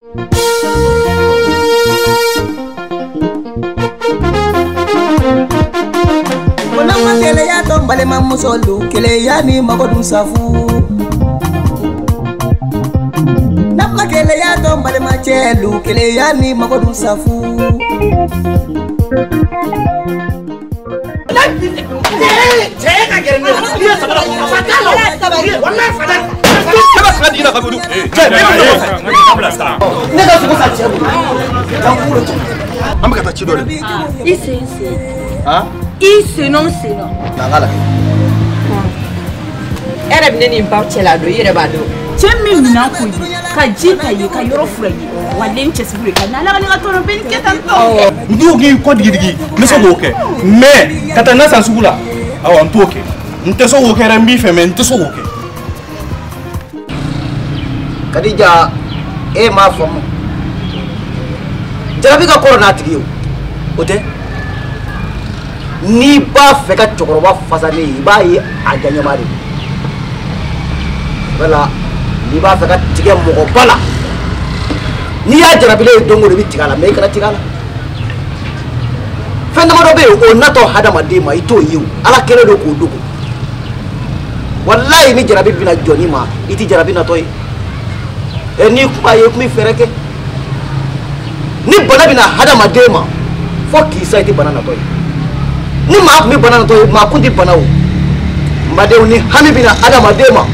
Wanama kele ya tombale mamusolu kele ya ni magodun safu. Napma kele ya tombale machelu kele ya ni magodun safu. Isse non se no. Nangala. Era bine ni pa chela do yere ba do. Chemmi mina ko ka jita yi ka yoro furayi. Walen chesbure ka na la ga tono ben ke tanto. Ndugi ko digi ne so woke. Mais kata na sansugula. Awa ntoke. Nte so woke rembi fe men nte so woke. Kadija ma fomo. Jarabi ka corona tigiyo. Ote? Ni ba fe ka chokoroba fasane ba yi aganya mari. Wala ni ba fe ka tige mo bala. Ni ya jarabi le dongo le bitigala me kana tigala. Fenda mo be o nato hada madima ito yu ala kele do ko dugo. Wallahi ni jarabi bina joni ma iti jarabi na toy. Ni kuma ye kuma fereke. Ni bana bina hada madima fo ki sa iti bana na toy. Ni ma kuma bana na toy ma kundi bana o. Madeu ni hami bina hada madima.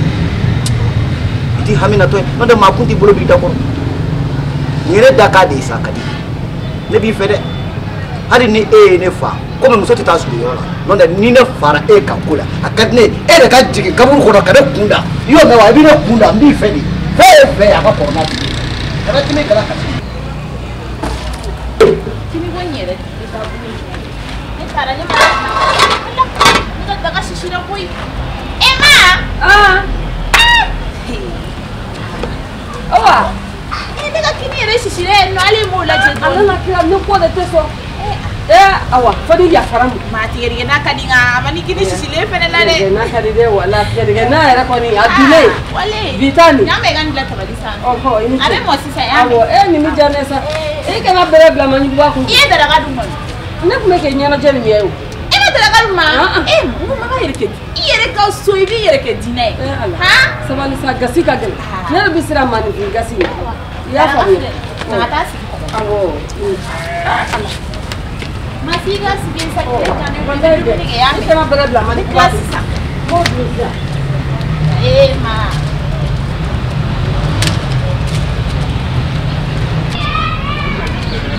Iti hami na toy no de ma kundi bolo bi dakoro. Nyere daka de sakadi. Ne bi fede. Hadi ni ne fa comme muso tita su yora non da ni ne fara kan kula akadne de ka jigi kabul ko ka de kunda yo me wa bi ne kunda mbi fedi fe aka porna kada kimi kala ka kimi wonyere ita bu ni tara ni ma da ka shishira koi ema owa ni ka kimi re shishire no ale mo la je ala kira no ko de teso awa fadi ya faram materi na kadinga mani kini sisile fene na de na kadide wala kadide na era koni adile wale vitani nyame gani la tabadisa oho ini are mo sisa ya awo ni mi jane sa kana bere bla mani bwa ku ye dara gadu mo ne kuma ke nyana jeni mi ewu ina dara gadu ma mo mama yereke yere ka so ibi yereke dine ha sabali sa gasi ka gel ne bisira mani gasi ya famu na tasi awo masih gak sih bisa kita nih ya kita mau berapa lama nih kelas mau bisa ma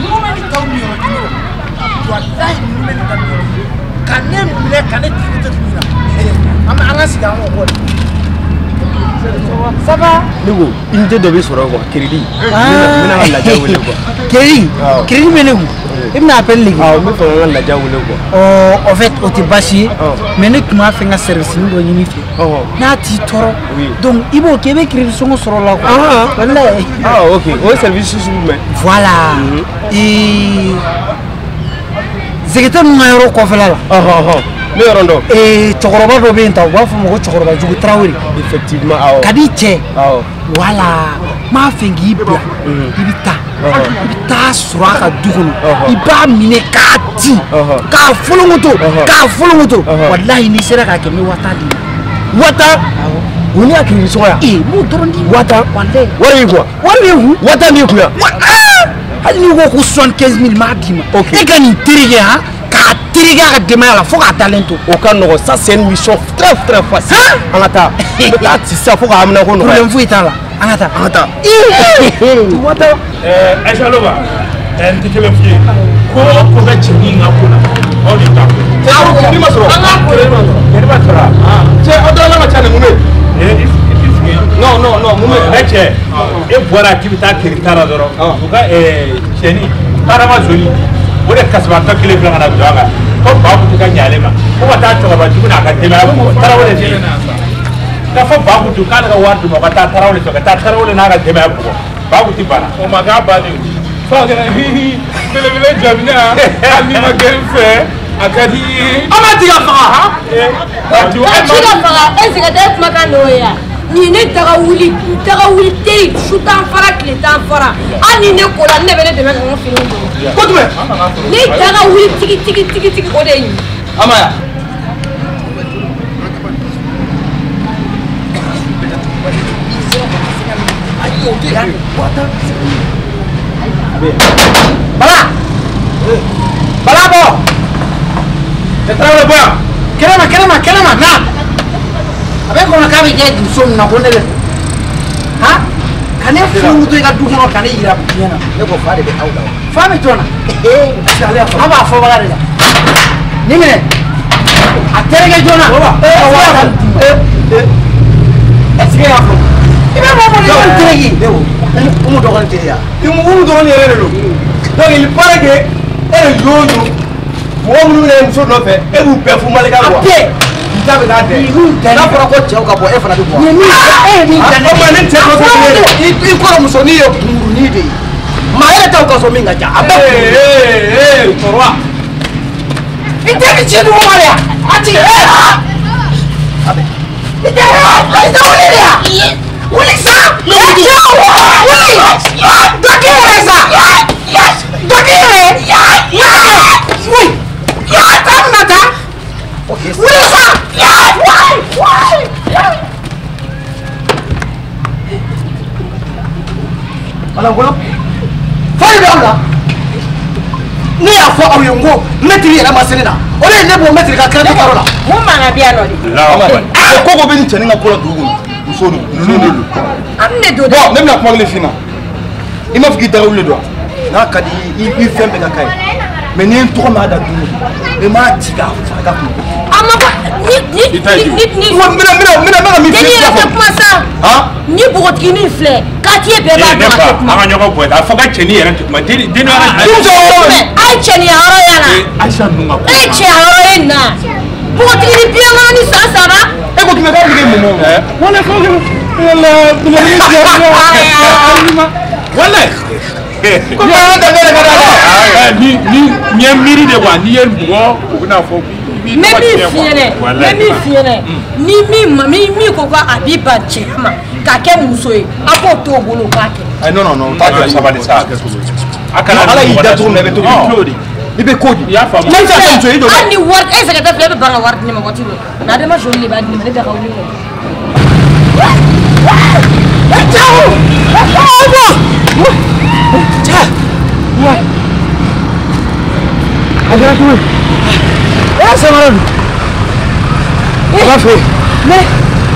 lu mana kau ni buat dah lu mana kau kanem mulai kanet itu tu ama angas dah mau buat Saba Nugu inte dobe soro ko kiridi mina la jawule ko Kiri menegu il m'appelle les gars. Mais faut la jawule ko en fait au Tibashi mais ne kuma fait un service ni do ni fi na ti toro donc ibo kebe kiri songo soro la ko wallahi OK au service sous mais voilà et zegeta mayoro ko fela la mais rondo chokoroba do be nta wa fumo ko chokoroba jugu trawiri effectivement kadi che voilà ma fengi bla ibita ibita suraka dugunu iba mine kati ka folongoto wallahi ni sera ka kemi wata uni akiri soya mu dorondi wata wallahi wata ni kuya hali ni ko 75000 ma dima e gani tirige ha ka tiriga ka dema la fo ka talento au kan no ça c'est une mission très facile anata ti sa fo ka amna ko no problème fu itala anata wata Eshaloba ndikele fie ko be chini ngakuna o ni ta ni masoro ni masoro che odola ma chane mume no mume eche e bora actività kiritara doro uga cheni parama zoli ore kasba ka kile bla na daga ko babu ka nyalema ko wata to ba juna ka tema tarawole ni ka fa babu to ka daga wardu mo ka tarawole to ka tarawole na ga tema ko babu ti bana o maga ba ni fa ga bele jamina ami ma gelfe akadi ama diga faga ha diga faga ezika de kuma ka no ya ni ne daga wuli teri su tan fara tile tan fara ani ne ko la ne bɛ ne dɛmɛ ka n ka fini don ko jumɛn ne daga wuli tigi o de ye nin Amaya Bala bɔ te tarawele bɔ yan kɛnɛma na a bɛ kɔnɔ k'a bɛ kɛ muso min na ko ne bɛ ha ka ne furumuso i ka du kɔnɔ ka ne yira diɲɛ na ne ko fa de bɛ aw la fa bɛ jɔn na a b'a fɔ baga de la ni minɛ a terikɛ joona est-ce que y'a fɔ i bɛ mɔgɔ de y'o terikɛ umu dɔgɔnin tɛ yan umu dɔgɔnin yɛrɛ de don donc il paraît que e de y'o don mɔgɔ minnu bɛ muso nɔfɛ e b'u bɛɛ fo malika bɔ i ta bɛ k'a dɛ n'a fɔra ko cɛw ka bɔ e fana bɛ bɔ ni cɛ i kɔrɔ musonin ye kunkurunin de ye maa yɛrɛ t'aw ka so min ka ca a bɛɛ kɔrɔba i tɛ ni ci dugu ma de yan a ci i tɛ wuli de yan wuli sa wuli dɔ k'i yɛrɛ sa dɔ k'i yɛrɛ wuli taa min na taa wuli sa Alankolo fɔli bɛ aw la ne y'a fɔ aw ye n ko mɛtiri yɛrɛ ma se ne na o de ye ne bɔ mɛtiri ka kɛnɛ karo la mun mankan bɛ yan nɔ de ko bɛ nin cɛnin ka ko la dugu kɔnɔ muso don ninnu de don an bɛ ne don dɛ bon ne bɛna kuma kelen f'i ɲɛna i m'a fɔ k'i daga wuli de don n'a ka di i fɛn bɛɛ ka k'a ye mais n'i ye n tɔgɔ mɛn a da dumuni i m'a ci k'a fara ka kun a ma bɔ ni mina min tɛ yɛrɛ tɛ kuma sa ni npogotiginin filɛ quartier bɛɛ b'a dɔn a tɛ kuma an ka ɲɔgɔn bɔ a fɔ ka cɛnin yɛrɛ tɛ kuma den a ye cɛniya yɔrɔ yan na Aïcha ninnu ka e ye cɛya yɔrɔ ye na npogotiginin biɲɛkɔnɔ ni san saba e ko k'i bɛ k'a bɛ mun wala fɔ wala ni ye miiri de wa n'i ye mɔgɔ u bɛna fɔ n bɛ min f'i ɲɛna ni min ko ko a b'i ban cɛya ma k'a kɛ muso ye a k'o t'o bolo k'a kɛ non t'a jɔ sabali sa ala y'i da cogo min na i bɛ to k'i tulo de i bɛ ko di i y'a faamu hali ni wari e sɛgɛn tɛ filɛ e bɛ ban ka wari di ne ma waati dɔ n'a dama joli de b'a di ne ma ne bɛ ka wuli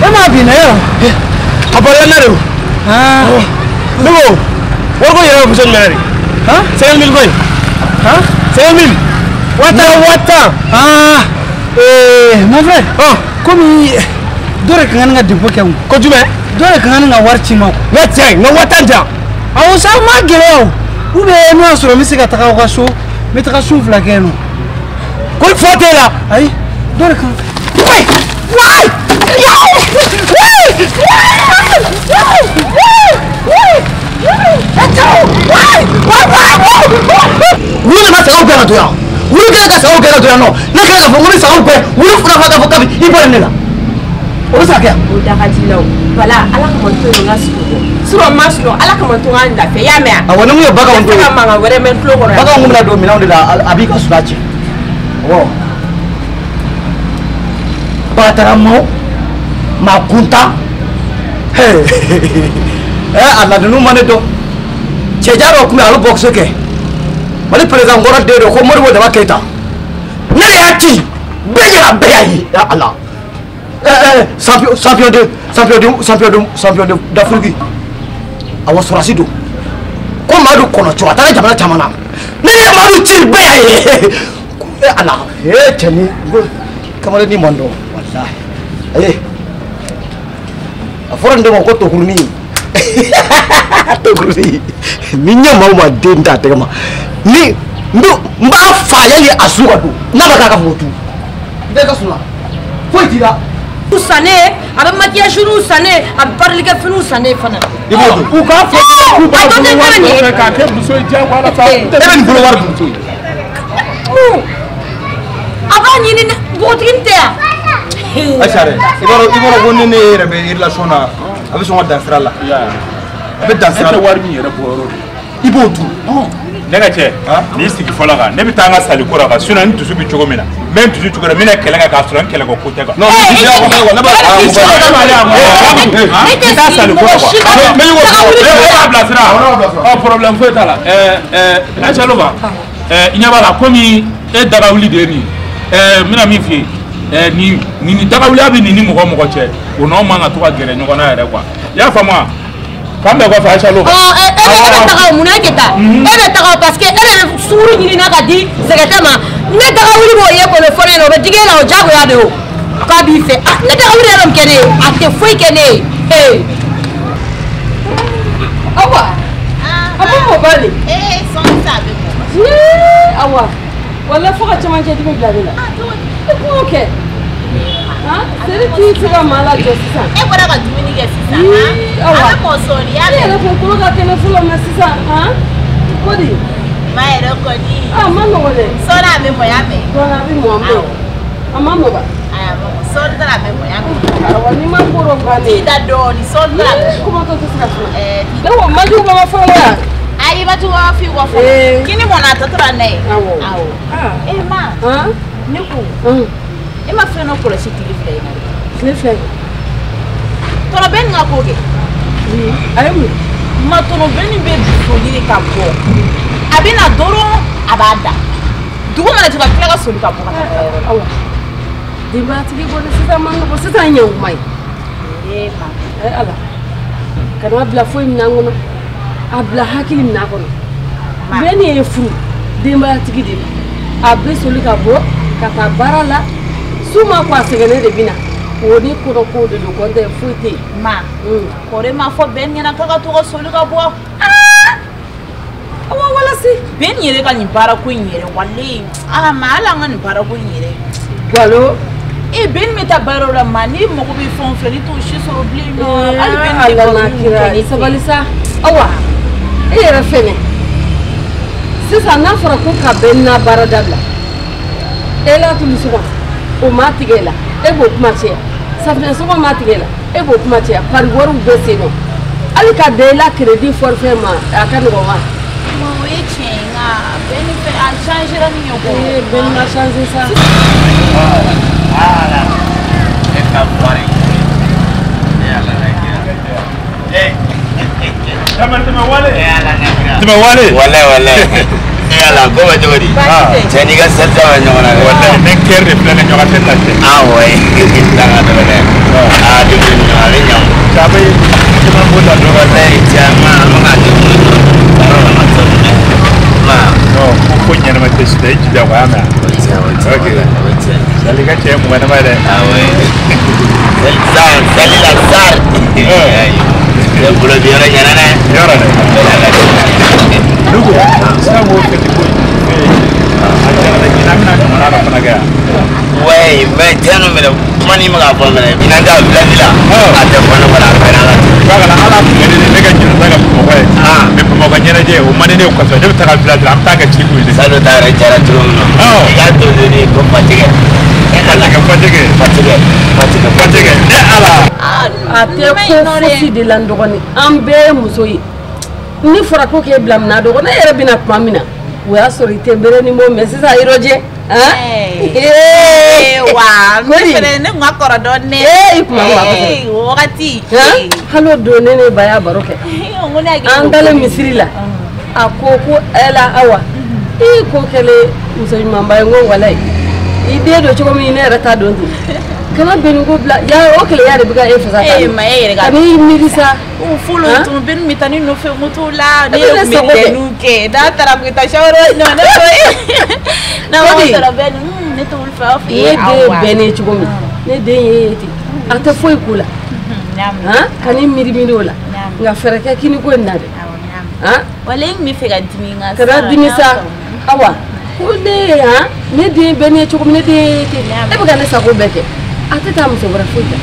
ne m'a bin na yɔrɔ a bɔra ne de don ne ko wari ko yɛrɛ bɛ muso minɛ de 50 000 ko in 50 000 wata mon frère komi dɔ de ka kan ka dépôt kɛ ko jumɛn dɔ de ka kan ka wari ci ma ne tɛ n ka wata jan awɔ sa ma gɛlɛya o ou bien n'o y'a sɔrɔ n bɛ se ka taga aw ka so n bɛ taga su 2 kɛ yen nɔ ko fɔ t'e la ayi dɔ de kan wulu nana sagaw bɛɛ ka to yan wulu kɛlen ka sagaw bɛɛ ka to yan nɔ ne kɛlen k'a fɔ ko ni sagaw bɛɛ wulu fana fana k'a fɔ kabi i bɔra ne la o bɛ se ka kɛ yan. o da ka di la o wala ala kama to yen n ka sigi o kɔ ma sɔrɔ ala kama to n ka lafiya i y'a mɛn awɔ ni mun ye baganw don ka mankan wɛrɛ mɛn tulo kɔrɔ yan baganw kun bɛna don minɛnw de la a b'i ka sura cɛ awɔ bataramaw maa kuntan a ladunu ma ne dɔn cɛja dɔ tun bɛ a bɛ bɔkisi kɛ mali président kɔrɔ den dɔ ko moribo daba keyita ne de y'a ci bɛɛ yɛrɛ bɛɛ y'a ye ya ala champion d'Afrique awɔ sɔrɔsi don ko maa don kɔnɔcɔ a taara jamana caman na ne ye maa don ci bɛɛ y'a ye ala cɛnin kamalen ni man dɔn walahi ayi a fɔra nin de ma ko tokurunin tokurunin ni ɲɛ maaw ma den t'a tɛgɛ ma ni n b'a fa yanni a su ka don n'a ma k'a ka fɔ tu bɛɛ ka suma foyi t'i la. sanne a bɛ maquillage sanne a bɛ barilikɛfiniw sanne fana. i b'o dun u k'a fɔ k'u b'a bolo wari nɔfɛ k'a kɛ muso ye diyagoya sa e bɛ nin bolo wari dun to yen. a b'a ɲini npogotiginin tɛ yan. Aïcha dɛ i b'a dɔn ko ne yɛrɛ bɛ relation na a bɛ sɔn ka dan sira la a bɛ dan sira la wari min yɛrɛ bɔ yɔrɔ i b'o dun ne ka cɛ n'i sigi fɔlɔ kan ne bɛ taa an ka saliko la kan sinon ni dusu bɛ cogo min na n bɛ n dusu cogo la n bɛna kɛlɛ kɛ k'a sɔrɔ n kɛlɛ kɔ ko tɛ quoi non ni dusu y'a kɔfɛ quoi ne b'a i taa saliko la quoi mais i b'a bilasira problème foyi t'a la Acaloba i ɲɛ b'a la komi e dagawuli de ye nin n bɛna min f'i ye nin dagawuliya bɛ nin ni mɔgɔ mɔgɔ cɛ o n'anw man ka to ka gɛrɛ ɲɔgɔn na yɛrɛ quoi i y'a faamu wa k'an bɛɛ kɔfɛ Acaloba e bɛ taga mun na e tɛ taa e bɛ taga parce que e bɛ suuru ɲinina ka di sɛgɛtɛ ma ne dagawuli b'o ye k'o fɔ ne ɲɛna o bɛ digi e la o diyagoya de ye o k'a b'i fɛ ne dagawuli yɛrɛ min kɛ ne ye a tɛ foyi kɛ ne ye awa a bɛ mɔ ba de sɔn ta a bɛ mɔ awa wala fo ka camancɛ dimi bila ne la e k'o kɛ seri t'i se ka maa lajɔ sisan e bɔra ka dumuni kɛ sisan a bɛ mɔ sɔɔni y'a e yɛrɛ kun kolo ka kɛnɛ fɔlɔ mɛ sisan ko di ma yɛrɛ kɔni ma nɔgɔ dɛ sɔɔni a bɛ mɔ y'a mɛn sɔɔni a bɛ mɔ a ma mɔ ba sɔɔni tɛ a bɛ mɔ y'a mɛn awɔ ni ma ko dɔ bannen t'i da dɔɔnin sɔɔni tɛ a bɛ kuma tɔ tɛ se ka sɔrɔ ne ko majugu b'a ma fɔlɔ yan ayi ma tugu fi kɔ fɔ kini mɔna a tɔ tora n'a ye awɔ e ma ne ko e ma fɛn dɔ kɔlɔsi tile fila in na tile fila tɔnɔbɛni ka ko kɛ a ye mun ma tɔnɔbɛni bɛ soli de ka bɔ a bɛ na dɔrɔn a b'a da dugu mana jɛ ka tila ka soli ka bɔ ka taa yɔrɔ la awɔ denbayatigi bɔli sisan man nɔgɔ sisan ɲɛ kuma ye ma ala kana bila foyi minɛn kɔnɔ a bila hakili minɛn kɔnɔ bɛɛ ni ye furu denbayatigi de don a bɛ soli ka bɔ ka taa baara la su ma ko a sɛgɛnnen de bɛ na o ni kɔnɔ ko de don kɔntɛ foyi tɛ yen ma kɔrɔ ma fɔ bɛɛ ɲɛna k'a ka to ka soli ka bɔ awɔ walasi bɛɛ yɛrɛ ka nin baara ko in yɛrɛ wale ma hali an ka nin baara ko in yɛrɛ balo bɛɛ bɛ taa baaraw la ma ni mago bɛ fɛn o fɛn ni t'o si sɔrɔ bilen nɔ hali bɛɛ ni baro kira sabali sa awa e yɛrɛ fɛnɛ sisan n'a fɔra ko ka bɛn na baara dabila e la tulu sɔgɔ o ma tigɛ la e b'o kuma cɛya safunɛ sɔgɔ ma tigɛ la e b'o kuma cɛya pari wariw bɛ sen nɔ hali ka da i la crédit forfait ma a ka nɔgɔn wa. o ye tiɲɛ ye nka bɛɛ ni fɛn a changé la ni ɲɔgɔn. bɛɛ ni ma changé sa. voilà e ka bari e ala la kira tɛmɛ wale e ala la kira tɛmɛ wale wala e ala ko bɛ cogo di cɛ ni ka sɛbɛn bɛ ɲɔgɔn na wala ne kɛr de filɛ ne ɲɔgɔn tɛ lajɛ awɔ daga dɔ dɛ a de bɛ ɲɔgɔn a bɛ ɲamu caman ye caman b'o la dɔ ka wala caman an bɛ ka de bɛ ɲɔgɔn baara la ma tɔ minɛ ma ko ɲɛnama tɛ si tɛ i jija ko y'a mɛn ok sali ka cɛ ye mɔgɔ ɲɛnama ye dɛ awɔ sali la sari ne bolo bi yɔrɔ ɲɛna dɛ yɔrɔ dɛ Lugu sisan k'o fɛti ko a jara dɛ ɲinan bɛna jamana la fana kɛ yan ouais mais tiɲɛ don mɛnɛ kuma ni ma k'a fɔ mɛnɛ bi n'an tɛ village la a tɛ fɔ ne kɔnɔ a bɛɛ n'an ka ba kana ala tun bɛ ne ka jɛnɛ ta ka bamakɔ ye mais bamakɔ ɲɛnajɛ o man di ne ye kosɛbɛ ne bɛ taa ka village la an bɛ taa kɛ ciku ye sa dɔ ta yɛrɛ jara cogo min na i k'a to de de ko fatigué fatigué e ala a tɛ ko fosi de la n dɔgɔnin an bɛɛ ye muso ye ni fɔra ko k'e bila minna dɔgɔnin e yɛrɛ bɛna tuma min na o y'a sɔrɔ i tɛ bere ni mɔ mɛ sisan yɔrɔ jɛ wa ne fɛnɛ ne kun ka kɔrɔ dɔɔnin i kuma wagati hali o don ne ba y'a baro kɛ an dalen misiri la a ko ɛla awa i ko kɛlen muso ɲumanba ye n ko walayi i den don cogo min ne yɛrɛ t'a dɔn ten kana bɛn ko bila ya o keleya de bɛ ka e fasa ta ma e yɛrɛ ka ani miiri sa fɔlɔ tun bɛ min ta ni nɔfɛ moto la ne yɛrɛ tun bɛ dɛnu kɛ n'a taara kun taa sawara non ne ko n'a ma sɔrɔ bɛn ne t'o fɛ aw fɛ e den bɛn ne cogo min ne den ye ten a tɛ foyi k'u la ka ni miiri o la nka fɛɛrɛ kɛ kini ko in na dɛ wala e tun bɛ fɛ ka dimi nka kana dimi sa awa ko ne ne den bɛn ne cogo min ne den ye ten e bɛ ka ne sago bɛɛ kɛ a tɛ taa muso wɛrɛ foyi ta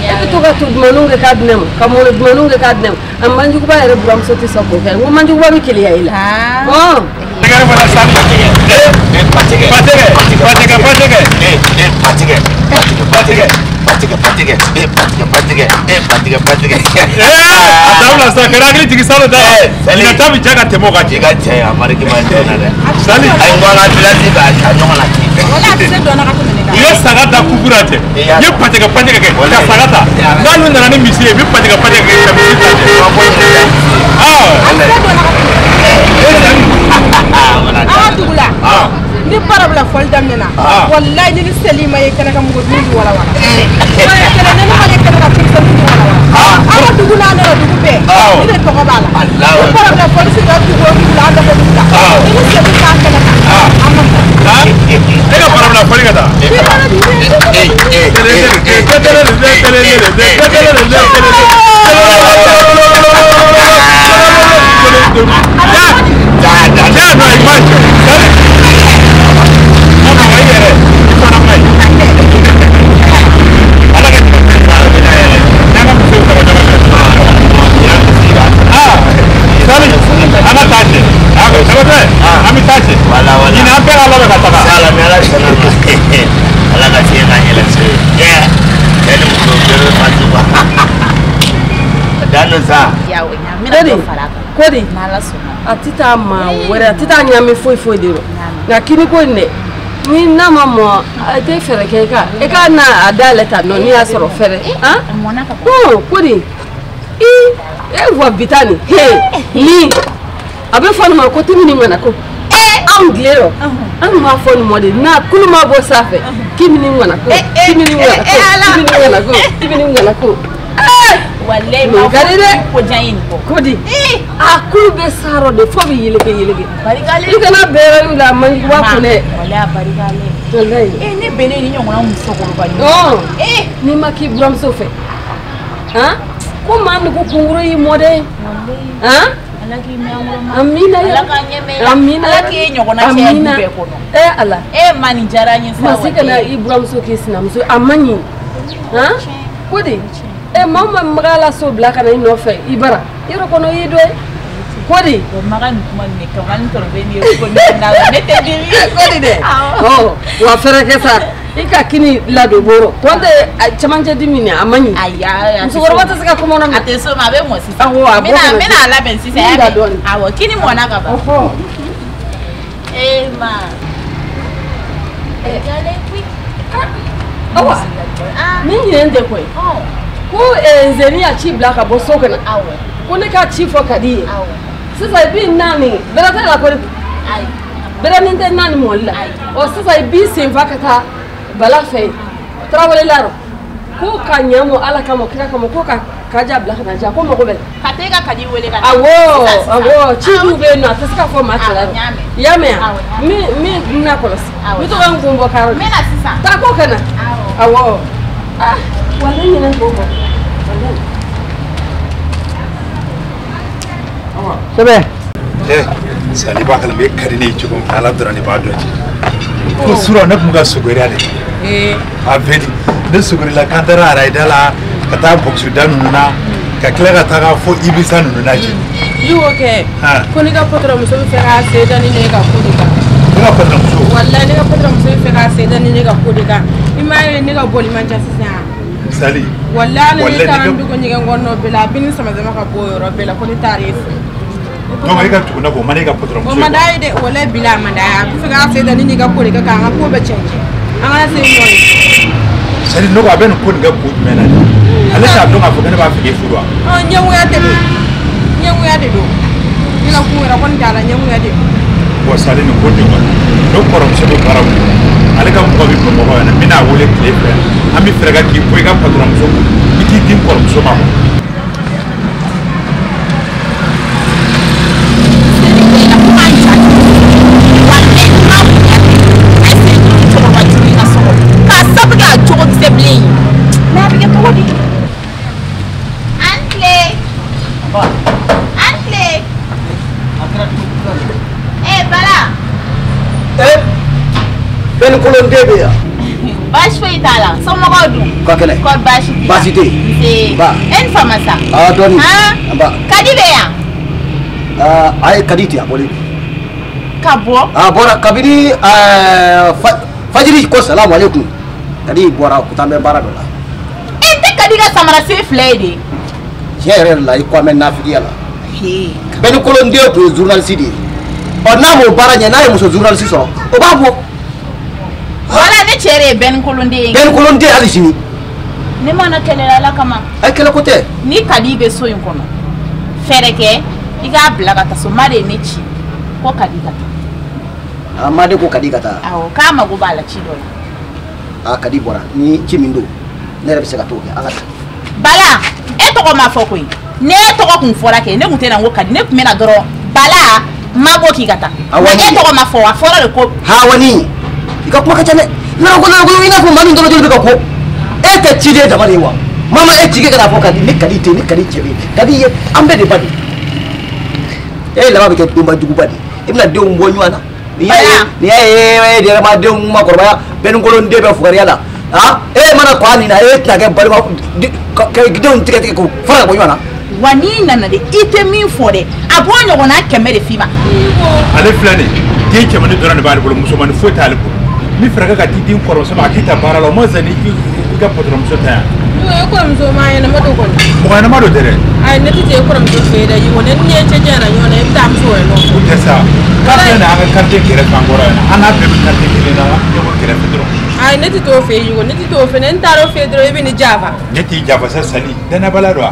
e bɛ to ka to dumaniw kɛ k'a di ne ma ka mɔni dumaniw kɛ k'a di ne ma a manjuguba yɛrɛ buramuso tɛ sɔn k'o kɛ n ko manjuguba bɛ keleya i la fatigué Adamla sa karagli tigi salo da. Ina tabi jaga temo gaji. Jaga caya mari ki mandona da. Sali Ay ngwana bilasi ba anyoma la ki. Wala tse dona ka tumene. Ye sagata kuburate. Ye patega ke. Ka sagata. Ngalu ndana ni misiye bi patega ke ka misiye. Tugula. Ni parabla fol damena. Wallahi ni selima ye kana ka mugo ni wala wala. Wala kana ni ma ye kana ka fiksa ni wala wala. Tugula na dugube. Ni to ko bala. Allah. Parabla fol si da tugo la da ko dugula. Ni selima kana ka. Ega parabla fol gata. Kodi atita ma wera atita nyame foi dero na kini ko ne ni na mamo ate fere ke ka e ka na adaleta no ni asoro fere ha oh kodi e vo bitani he ni abe fonu ma ko timi ni ngana ko anglero an ma fonu mo de na kulu ma bo safe kimi ni ngana ko kimi ni ngana ko wallahi ma ko jayin ko kodi akulu be saro de fo bi yeleke barikale ikana bere la man wa ko ne wallahi barikale wallahi ne bene ni nyongona musoko ko bani ni maki bram sofe ha ko man ko kunguro yi mode ha alaki mi amuro amina alaka nyeme amina alaki nyongona che dube ko no ala mani jaranye sa masika na ibram so kesina muso amanyi ha kodi mama magala so blaka na ino fe ibara iro kono yidwe kodi magan kuma ne kaman torbeni ko na nete diri kodi de wa fere kesa ika kini la do boro tonde chamanje dimini amanyi aya so wata saka kuma na ate so ma be mo si mina la ben si ya awo kini mo na ka ba ma gale kwi awa mingi ende kwe ko nzeni ya chi black abo so kana awo ko ne ka chi fo kadi awo sisa bi nani berata la ko ai berani nte nani molla o sisa bi sin vakata bala fe trawale laro ko ka nyamo ala kamo kira kamo ko ka kaja black na ja ko mo ko bel kateka kadi wele kana awo chi du be na tsika fo ma tala yame mi na ko mi to kan gumbo karo me na sisa ta ko kana awo wala ni nan ko Sabe? Sani ba kalme kari ne ci gon ala durani ba doji. Ko sura na muga sugori ale. A vedi. Da sugori la kandara ara idala kata boxu danu na ka klega ta ga fo ibisa nu na ci. Yuo ke. Ko ni ka potro muso fe ga se dani ne ka kodika. Ni ka potro muso. Wallahi ni ka potro muso fe ga se dani ne ka kodika. Imaye ni ka boli manja sisa. Sali. Wallahi ni ka ndu ko nyiga ngono bela bin sama zama ka boyo ro bela ko ni tarifu. No mai ka tukuna ko mane ka potro muso. O mandai de wala bila mandai ku fe ga se dani ne ka kodika ka ga ko be change. Anga se no. Sali no ka ben ko ni ga ko mena. Ale ta do ka fo ne ba fi furwa. Nyamu ya de do. Ina ku ra kon jala nyamu ya de. Ko sali ni ko de ko. Do korom se do karaw. Ale ka ko bi ko mo na mina wole klefe. Ami frega ki ko ga potro muso. Iki din korom so ma. Ben kolon debe ya. Bash fe itala. So mo ko du. Ko kele. Ko bash. Basite. Ba. En famasa. Doni. Ba. Kadi be ya. Ay kaditi ya boli. Kabo. Bora kabini fajiri ko salamu alaikum. Kadi bora kutambe bara dola. kadiga samara se flede yere la i ko men nafiki yala ben ko lon dio ko journaliste di o na mo baranya na e muso journaliste so o babo wala ne chere ben ko lon de ali sini ne mana kelela la kama ay kele ko te ni kadi be so yin kono fereke iga blaga ta so mare ne ci ko kadiga amade ko kadiga ta awo kama go bala ci do a kadi bora ni chimindo ne rebe se ka to ke ala bala e to ko ma fo ko ne to ko kun fora ke ne kun tena ngo kadi ne kun mena doro bala mago ki gata ne e to ko ma fo wa fora le ko hawani ika kuma ka tane na ko ina ko manu doro doro ko e ka chide da barewa mama e chige kana fo kadi ni kadi te ni kadi chebe kadi ye ambe de badi e la ba ke tumba jugu badi ibna de umbo nywana ni ya de ma de umma korba ben ngolon de be fugari yala ha e mana kwani na e tage bari ma ka gidon tike ko fara ko nywana wani nana de ite min fore abonyo wona kemere fima ale flane ke kemani dora ne bari bolo musomani fo tale ko mi fraga ka ti din koro sama kita bara lo mo zani ga potrom so ta no ko mzo ma yana mado ko mo na mado dere ai ne ti ko mzo fe da yi wona ne ce jana yona e ta mzo no ko sa ka na ga karte kire kan gora ana be karte kire na yo ko kire fedro ai ne ti to fe yi wona ti to fe ne ntaro fe dro e bi ni java ne ti java sa sali dana bala do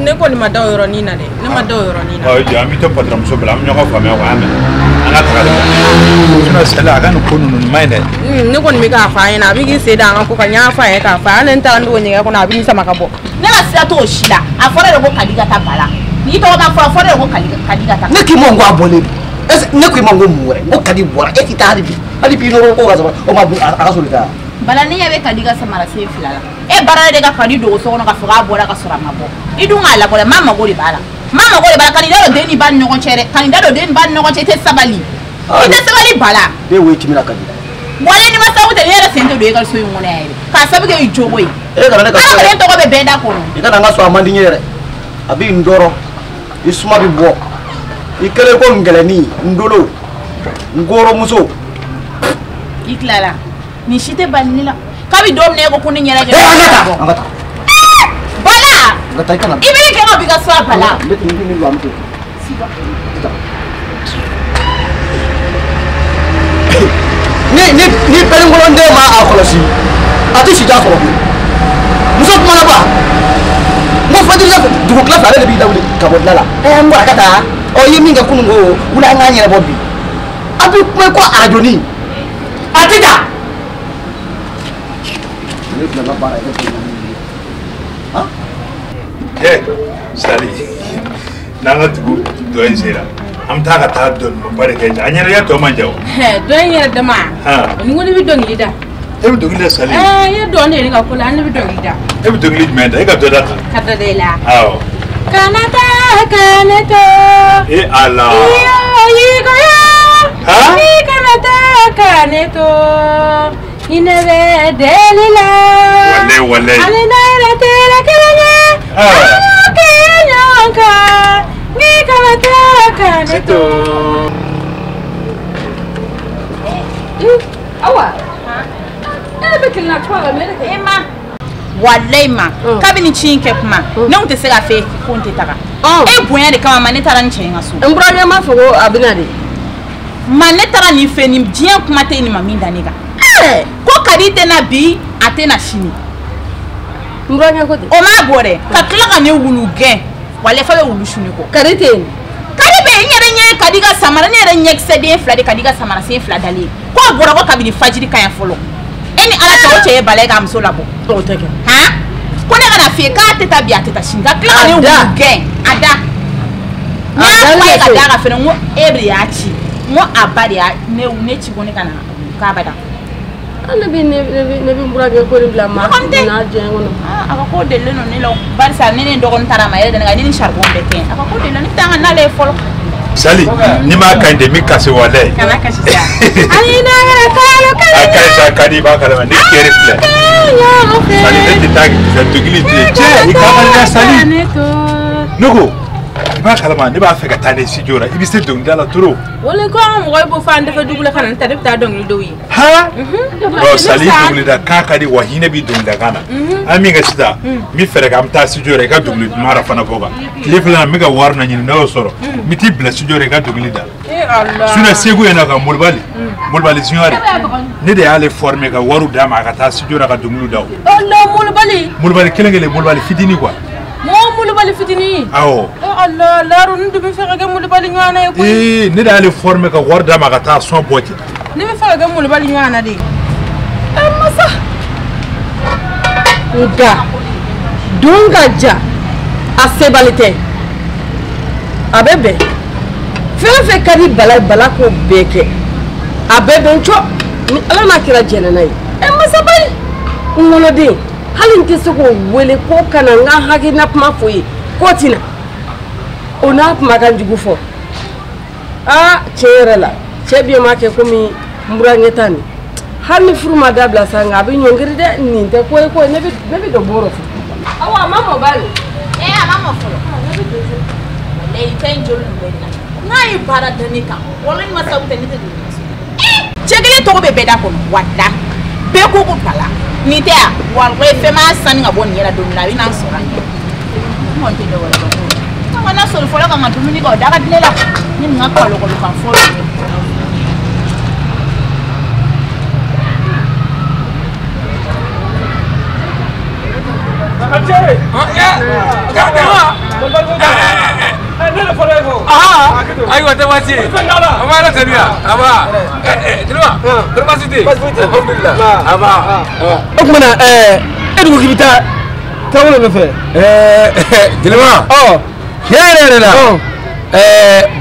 ne ko ni madaw yoro ni na de ne madaw yoro ni na o ja mi to potrom so bla am nyoko fa me wa ame ana ta ga suna sala ga no kunu no mai ne ne ko ni mi ka fa ina bi gi se da ko ka nya fa e ka fa ne ntara ndo ni ga ko na bi ni sama ka bo ne la sia to shida afore ko kadiga ta bala ni to ma fa afore ko kadiga ta ne ki mo ngo abole ne ko mo ngo muore o kadi bora e ti ta hadi bi no ko ga o ma aga solita bala ne yabe kadiga samara se filala e bara de ga kadi do so no ka fa bora ka sura ma bo idunga la bora mama go bala kani dalo deni ban nyogon chere kani dalo deni ban nyogon chere te sabali ite sabali bala be we timina kadi wala ni masawu te yere sente do egal so yungone ayre ka sabuge ijogo yi e kana ne ka ala ko to ko be benda ko no ika nga so amandi nyere abi ndoro isuma bi bo ikele ko ngeleni ndolo ngoro muso iklala ni shite banila kabi dom ne ko kuni nyere angata bala ngata ikana ibere ke ngo biga so bala beti ni lo amto ni pelingolo nde ma akolosi ati sija ko muso kuma ba mo fadila dugu kla fare bi dawli ka bodlala mo akata o yimi nga kunu ngo wula nga nyere bobbi abi ko ajoni atida ni na bara ha sali nanga tugu do ensera am ta ka ta don mo bare ke anyere ya to manjaw don yere dama ni ngoni bi don yida e bi dogile sali ya don ne ga kula ni bi don yida e bi dogile menda e ga do da kada de la aw kanata e ala yi go ya ha ni kanata kaneto inebe delila wale alina ila tela kelele kenyanka ni kanata kaneto awa ana bekilna kwa meleke ema wallahi ma kabini chinke kuma ne unte se ga fe kunte taka e bonya de kama mane tara nche ngaso mbranya ma fo abina de mane tara ni fe ni bien kuma te ni maminda nega ko kadite na bi atena shini mbranya ko de o ma bore ka klaka ne wulu gen wale fa wulu shuni ko kadite kadibe nyere nye kadiga samara ne renye xede fla de kadiga samara se fla dali ko bora ko kabini fajiri kan folo eni ala to che bale ga mso labo to teke ha ko ne kana fe ka teta bi ateta shinga klaka ne wulu gen ada na kwa ka daga fe no ebre ya chi mo abade ya ne chi ko ne kana ka bada ana bi ne mbranya ko ni bla ma na jengo no aka ko de leno ne lo barsa ne ne dogon tara ma yede nga ni charbon be ken aka ko de ni tanga na le folo sali ni ma kan de mi kase wale kana kashi sa ani na kala aka sa kadi ba kala ni kere fle sali de tag za tugili de che ikama na sali nugo Alba kalama ne b'a fɛ ka taa ne studio la. I bɛ se dɔnkili la trop. Wala ko mɔgɔ bɛ fɔ an tɛ fɛ dugu la kana ta de bɛ taa dɔnkili dɔw ye. Ha? Ɔ Sali dɔnkili da kan ka di wa hinɛ bɛ dɔnkili da kan na. An min kɛ sisan n bɛ fɛɛrɛ k'an bɛ taa studio la i ka dɔnkili mara fana bɔ kan. Tile fila n bɛ ka wari na ɲini n'a y'o sɔrɔ n bɛ t'i bila studio la i ka dɔnkili da. Sinon Segu yen nɔ ka Molibali Junior ne de y'ale former ka wariw d'a ma a ka taa studio la ka dɔnkiliw da o. Molibali kelen Molibali fitinin quoi. Molibali fitinin. Awɔ. Allah laro ni de bɛ fɛ ka kɛ Molibali ɲɔgɔnna ye koyi. Ne de y'ale former ka wari d'a ma a ka taa son bɔ ten. Ne bɛ fɛ ka kɛ Molibali ɲɔgɔnna de. Masa. Nka don ka ja a sebali tɛ a bɛ bɛn fɛn o fɛn ka di bala k'o bɛɛ kɛ a bɛɛ bɛn cɔ ni ala n'a kɛra jɛnɛna ye masabayi n woloden hali n tɛ se k'o wele ko kana n ka hakilina kuma fɔ ye k'o tɛna o n'a kumakan jugu fɔ aa tiɲɛ yɛrɛ la cɛ bɛ ma kɛ komi n burankɛ ta nin hali ni furu ma dabila sa nka a bɛ ɲɔngiri dɛ nin tɛ ko ye ne bɛ dɔ bɔrɔ fɔ awa a ma mɔ bali a ma mɔ fɔlɔ layi fɛn joli ninnu bɛ na n'a ye baara da ne kan wala ni ma sabu tɛ ne tɛ don cɛ kelen tɔgɔ bɛ bɛɛ da kɔnɔ wala bɛɛ ko ko bala nin tɛ yan wala fɛn m'a sanni ka bɔ nin yɛrɛ don min na a bɛ n'a sɔrɔ a ɲɛ n kɔni tɛ dɔ wɛrɛ dɔn an ka n'a sɔrɔ fɔlɔ ka n ka dumuni kɛ o daga di ne la ni nin ka kɔlɔkɔlɔ kan fɔlɔ ayiwa tɛ waati ye an b'a la tabiya a b'a jeliba tɔrɔ baasi tɛ yen alhamdulilah a b'a o tumana e dun k'i bɛ taa taabolo nɔfɛ jeliba tiɲɛ yɛrɛ la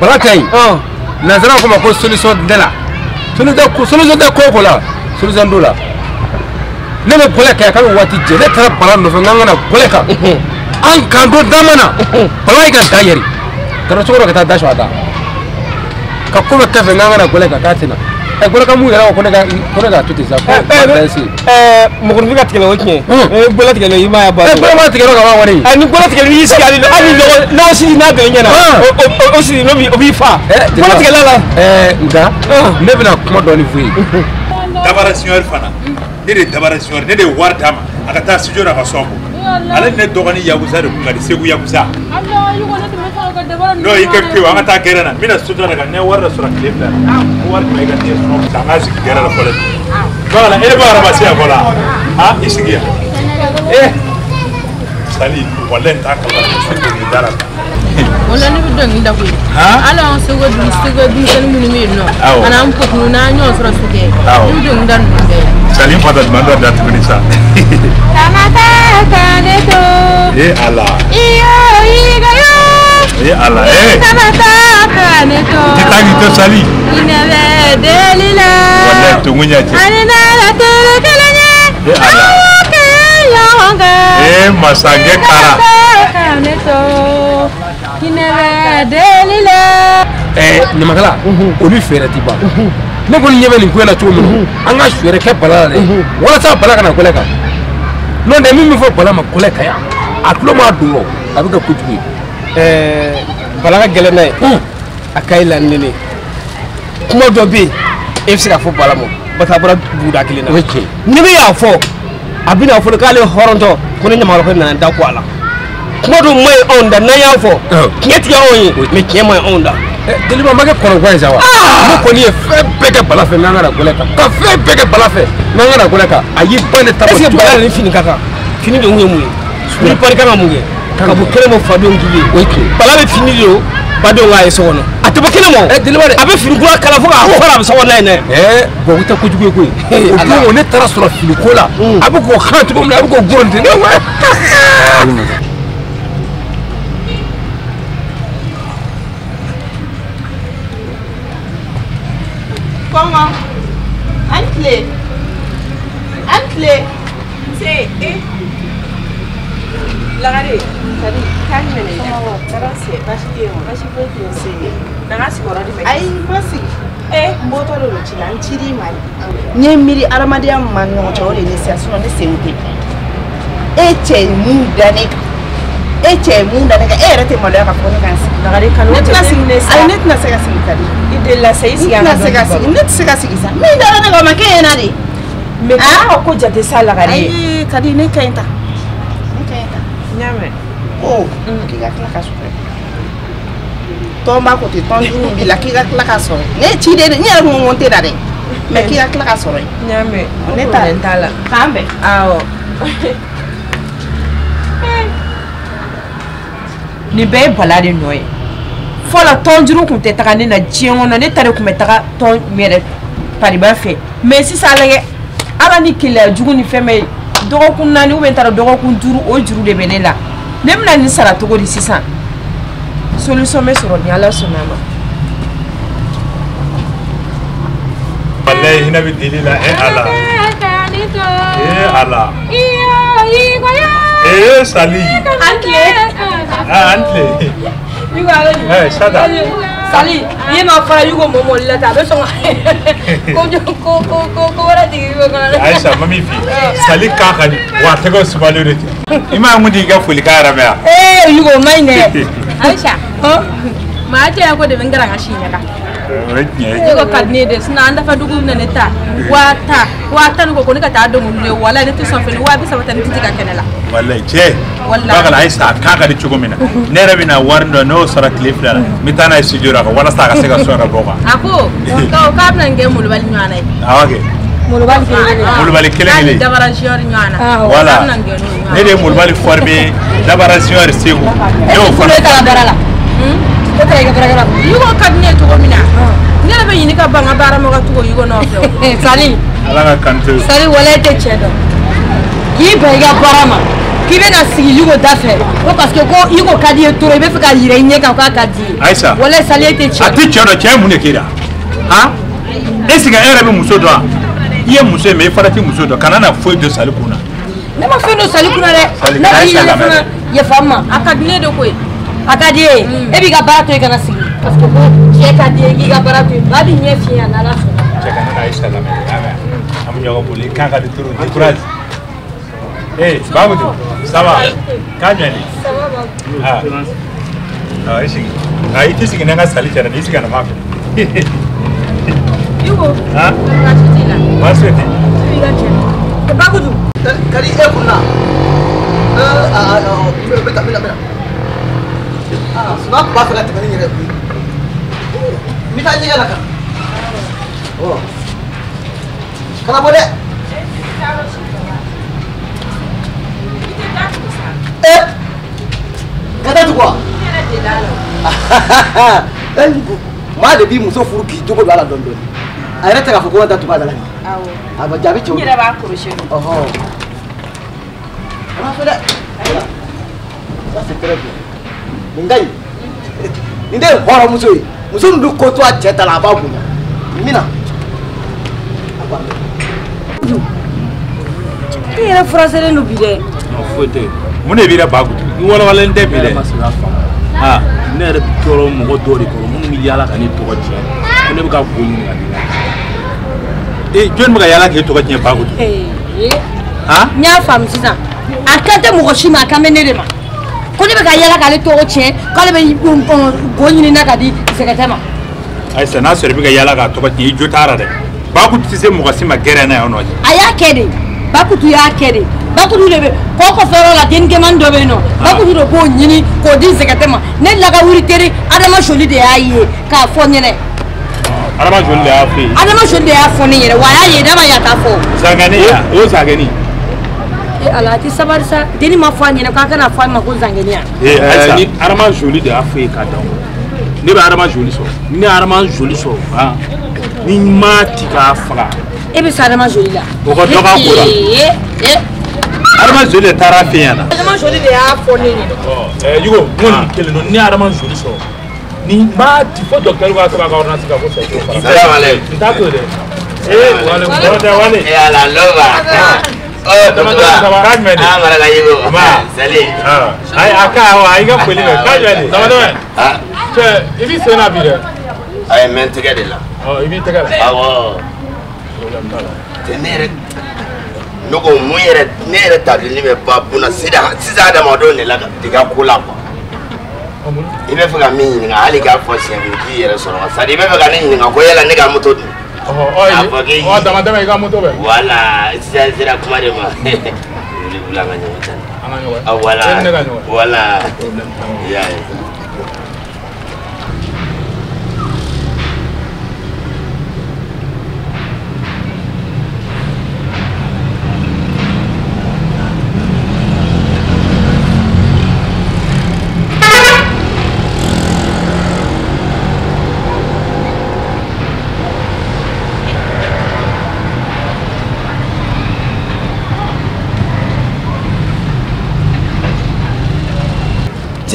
bala ka ɲi nanzaraw ko ma ko solution tɛ la solution tɛ ko o ko la solution t'o la ne bɛ gɔlɛ kɛ a ka bɛ waati jɛ ne taara bala nɔfɛ n k'an kana gɔlɛ kan an kan to dama na bala yi ka da yɛrɛ kana cogo dɔ ka taa da su a da ka ko bɛ kɛ fɛ n k'an kana gɔlɛ kan k'a tɛna gɔlɛ kan mun yɛrɛ ko ne ka to ten sa mɔgɔninfin ka tigɛlɛ o tiɲɛ gɔlɛ tigɛlɛ i m'a ye ba gɔlɛ ma tigɛlɛ ka ban wari ni gɔlɛ tigɛlɛ y'i sigi hali n'aw sigi n'a bɛn ɲɛna o sigi o b'i fa gɔlɛ tigɛlɛ la nka ne bɛna kuma dɔɔni f'u ye Dabara Senior fana ne de Dabara Senior ne de wari d'a ma a ka taa studio la ka son bɔ ale ne dɔgɔnin Yakuza de kun ka di Segu Yakuza n'o y'i kɛ pewu an ka taa gɛrɛn na n bɛna studio la ka ne wari dɔ sɔrɔ tile fila ko wari tun bɛ i ka den sɔrɔ sisan an ka sigi gɛrɛn la fɔlɔ bala e b'a ramasi yan fɔlɔ i sigi yan Sali walayi n t'a kalama ko se dɔnkili da la wala ne bɛ dɔnkili da koyi ala an seko denmisɛnnin minnu bɛ yen nɔ ani an potunu n'an ɲɔgɔn sɔrɔ sokɛ ne bɛ dɔnkili da ninnu bɛɛ Sali n fata jumɛn dɔ da tuguni sa tamata kane to ala iyo igayo ala tamata kane to jitagi to Sali ina bɛ deli la walayi tungunya cɛ ani na la tele kelenya ala ke yonga masange kara kane to ina bɛ deli la ɲamakala olu fɛɛrɛ ti ban ne kɔni ɲɛ bɛ nin ko in na cogo min na an ka fɛɛrɛ kɛ bala la dɛ walasa bala kana gɔlɛ kan n'o tɛ min bɛ fɔ bala ma gɔlɛ kan yan a tulo m'a don rɔ a bɛ kɛ kojugu ye bala ka gɛlɛn n'a ye a ka ɲi la ni ne kuma dɔ bɛ yen e bɛ se ka fɔ bala ma parce que a bɔra buguda kelen na o ye tiɲɛ ni bɛ y'a fɔ a bɛ n'a fɔ k'ale hɔrɔntɔ ko ne ɲamakala ko nana da ko a la kuma dɔ ma ɲi anw da n'an y'a fɔ tiɲɛ tigɛ anw ye mais tiɲɛ ma ɲi anw da jeliba ma kɛ kɔrɔkɔ ye sa wa ne kɔni ye fɛn bɛɛ kɛ bala fɛ n'an kana gɔlɛ kan ka fɛn bɛɛ kɛ bala fɛ n'an kana gɔlɛ kan a y'i ba ne ta est-ce que bala ni fini ka kan fini de kun ye mun ye ni pari kan ka mun kɛ ka bɔ kɛnɛ ma fadenw k'i ye o ye tiɲɛ bala bɛ fini de o badenw k'a ye so kɔnɔ a tɛ bɔ kɛnɛ ma jeliba de a bɛ fini kura kala fo k'a fɔra a bɛ so kɔnɔ yen dɛ bɔn o tɛ kojugu ye koyi o don ne taara sɔrɔ fini ko la a bɛ k'o kan cogo min na a bɛ k'o gɔrɔn ten ne wa Comment? Antle. C'est lagare tadi kan mene terase bashike se nagasi moradi me ai masi moto do chila nchiri mali nye miri aramadiya manno chawle ne sia suno ne senke eche mu dane e cɛ mun da ne kan e yɛrɛ tɛ maloya ka fɔ ne kan sigi Lagare kanu ne tɛna sigi ne sa Ayi, ne tɛna se ka sigi ka di I delila sa I sigi ne tɛna se ka sigi ne tɛ se ka sigi sa min dara ne kan o ma kɛ ɲɛna de mais ko ko jate sa Lagare ayi ka di ne ka ɲi ta ne ka ɲi ta nyame k'i ka tila ka sɔrɔ tɔn b'a ko ten tɔn duuru b'i la k'i ka tila ka sɔrɔ ne ye ci de n yɛrɛ ŋɔŋɔn tɛ da dɛ mais k'i ka tila ka sɔrɔ yen nyame ne t'a la k'an bɛn awɔ nin bɛɛ ye bala de nɔ ye fɔlɔ tɔnjuru tun tɛ taga ne na diɲɛ kɔnɔ ne ta de tun bɛ taga tɔn yɛrɛ pariba fɛ mais sisan lajɛ ala ni keleya jugu ni fɛn bɛɛ dɔgɔkun 4 ou bien n taara dɔgɔkun 5 o juru de bɛ ne la ne bɛna nin sara cogo di sisan solution bɛ sɔrɔ ni ala sɔnna ma wallahi hina bi dili la ala sali antle sada Sali ye ma fara yugo momo la ta be so ko wara digi ko kana Aisha mami fi sali ka khani wa ta go subalo de ima mu di ga fuli ka rabe yugo mai ne Aisha ma ta ya ko de bengara ngashi ne ka yugo kadne de sina anda fa dugu ne ta wata ko ne ka ta do mun ne wala ne to so fe wa bi sabata ne tika kenela wallahi che bagala Aisha ka ka di chugo mina ne rabi na warndo no sara clip la mitana sijura ko wala sta ka se ka so ra boga ako ka na nge mulu bal nyana awage mulbali kelen dabara jor nyana wala ne de mulbali forbe dabara jor sego yo ko ta barala ko ta ga barala yugo kadne to mina ne be yini ka banga bara mo ka to yugo no fe sali ala ka kanto sali wala te chedo ki be ga barama ki be na sigi yugo dafe ko parce que ko yugo kadi to be fe ka yire nye ka kadi Aisha wala sali te chedo ati chedo che mu ne kira ha esiga era be muso do iye muso me farati muso do kanana foi de sali kuna ne ma fe no sali kuna de na Aisha la mère ye fama akadine de koy akadie e bi ga barato e kana sigi parce que ko che kadie gi ga barato ba bi nye fi ana la so che kanana Aisha la mère am nyogo boli kanga de turu de courage babu ça va kanyani ça va babu ah isi ai tisi kinanga sali chana isi kana mako yugo ha rachitila maswete biga che babu du kali kuna beta suna ba fela tigani yere mita nyiga naka oh kana bode kada tu quoi ma de bi muso furu ki jogo do ala don don ayre ta ka fo ko wanta tu ba dala awo aba jabi cho nyira ba koroshe oh ana fela ça c'est très bien ngai inde horo muso yi muso ndu ko to a cheta la ba gunya mina aba era frasere no bide fote mun ne bi da bagu ni wala wala nde bi de ah ne re toro mo do ri ko mun mi yala ka ni to ko je ne bi ka go ni jon mi ka yala ke to ko je bagu ha nya fam sisan akante mo ko shima kamene de ma ko ne be ka yala ka le to ko che ko le be go ni na ka di sekatema Aisha na so bi ka yala ka to ko je jotara de bagu ti se mo ko sima gere na ono aya kede bakutu ya kede bakutu lebe ko fero la den ke man dobe no bakutu do ko nyini ko din sekatema ne laga wuri tere adama joli de aye ka fo nyene arama joli de afi adama joli de afo ni yere wa ya ye dama ya ta fo zangani ya o zangani ala ti sabarsa deni ma fa nyene ka kana fa ma ko zangani ya ni arama joli de afi ka dawo ne ba arama joli so ni arama joli so ha ni ma ti ka faga e be sa adama joli la o ko to ka ko la arama joli tara fi yana adama joli de afo ni yugo mon kele no ni arama joli so ni ma ti fo docteur wa ka ordonnance ka ko so salam alaykum ta ko de wale ala lova oh docteur kajmeni amara ga yigo ma sali ai aka wa ai ga kweli no kajmeni sama do che ibi sena bi de ay men tegade la oh ibi tegale awo tenere ne ko mun yɛrɛ ne yɛrɛ tadini bɛ ba bunna sisan adamadenw de la de ka ko la quoi i bɛ fɛ ka min ɲininka hali k'a fɔ siɲɛ kelen k'i yɛrɛ sɔrɔ wa sadi i bɛ fɛ ka ne ɲininka ko yala ne ka moto dun dama dama i ka moto bɛ voilà sisan sera kuma de ma wuli wuli an ka ɲɔgɔn cɛ voilà i y'a ye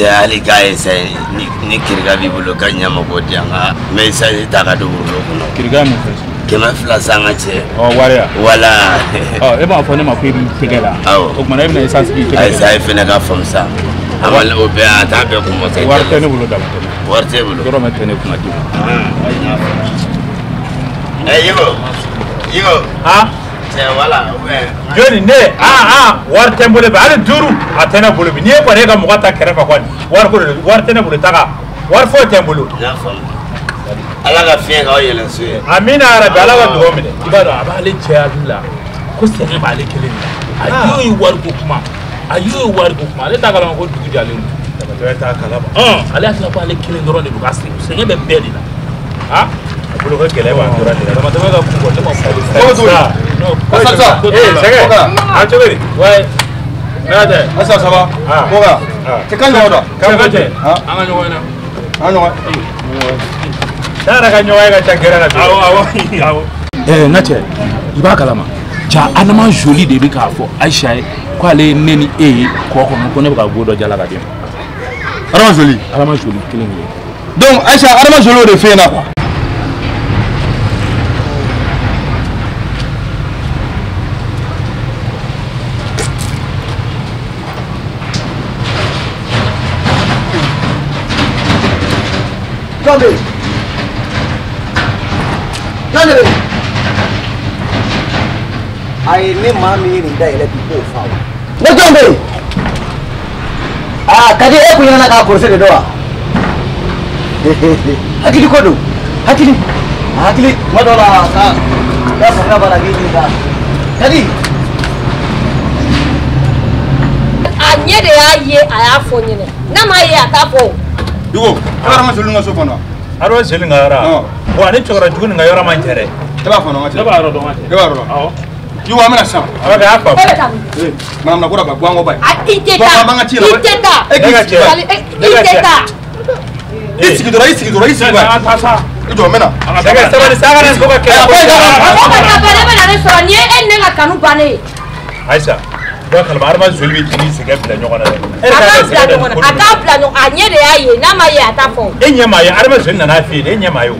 hali k'a essaye ni kiriga b'i bolo ka ɲama bɔ di yan nka n bɛ essaye ta ka don wolo kɔnɔ. Kiriga mun fɛ? 200 san ka cɛ. Wariya? Voilà. E b'a fɔ ne ma ko i b'i tɛgɛ la. Awɔ. O kumana e bɛna essence k'i tɛgɛ la. Essaye fɛnɛ ka faamu sa. O bɛɛ a t'a bɛɛ kun mɔtɛ. Wari tɛ ne bolo dama tɛmɛ. Wari t'e bolo. Dɔrɔmɛ tɛ ne kunna d'i ma. Yigo. Voilà. Joni ne wari tɛ n bolo bi hali 5 a tɛ ne bolo bi n'i ye kɔni e ka mɔgɔ ta kɛrɛfɛ kɔni wari tɛ ne bolo taga wari foyi tɛ n bolo. N'a faamu. Ala ka fiɲɛ k'aw yɛlɛ so ye. Amina yarabi Ala ka dugawu minɛ. I b'a dɔn a b'ale cɛ hakili la ko sɛgɛn b'ale kelen de la. A y'o ye wari ko kuma ale t'a kalama ko dugu jalen don. Damatɛmɛ t'a kalama. Ale hakili la ko ale kelen dɔrɔn de don ka sɛgɛn bɛ bɛɛ de la. A bolo ko gɛlɛya b'a tora de la Damatɛmɛ ka kun bɔ ne ma fɔ. Sɛgɛn a cogo di? Ouais. Nada. Asa ça va? Koga. Te kan ɲɔgɔn dɔn? Kan tɛ. An ka ɲɔgɔn na. An ɲɔgɔn. Da yɛrɛ ka ɲɔgɔn ye ka ca gɛrɛ la bi. Awɔ. N ka cɛ i b'a kalama ja Adama joli de bɛ k'a fɔ Aïcha ye ko ale ye ne ni e ye kɔ kɔnɔ ko ne bɛ ka go dɔ jala ka di ma. Adama joli? Adama joli kelen kelen. Donc Aïcha Adama joli o de fɛ yen na quoi. Nani ai ne maa min ye nin da yɛlɛ bi k'o fa wa ne jɔn bɛ yen kadi e kun ɲɛna k'a kɔrɔsi de dɔn wa hakili ko don hakili tuma dɔ la ka fanga b'a la k'i ɲininka kadi a ɲɛ de y'a ye a y'a fɔ ɲinɛ n'a m'a ye a t'a fɔ. Dugu Adama joli ka so kɔnɔ. Adama joli ka yɔrɔ wa ne cɛkɔrɔba jugu nin ka yɔrɔ man ca dɛ. E b'a fɔ nɔgɔ cɛ. Ne b'a yɔrɔ dɔn ka cɛ. E b'a yɔrɔ dɔn. Awɔ. Yiwa an bɛna sisan. Awɔ kɛ a fa. Maamuna ko da ba guwango ba. I tɛ taa. E k'i sigi ba. I tɛ taa. I sigi dɔrɔn i sigi ba. I jɔ n bɛna. Sɛgɛ sabali sa ka ne so ka kɛ. A ko ka bɛn ne bɛna ne sɔrɔ nin ye e ni ne ka kanu bannen ye. Aïcha dɔw kalama Adama joli bɛ k'i sɛgɛ bila ɲɔgɔn na dɛ. A k'a bila ɲɔgɔn na a ɲɛ de y'a ye n'a ma ye a t'a fɔ. E ɲɛ maa ye Adama joli nana fɛ yen e ɲɛ maa ye o.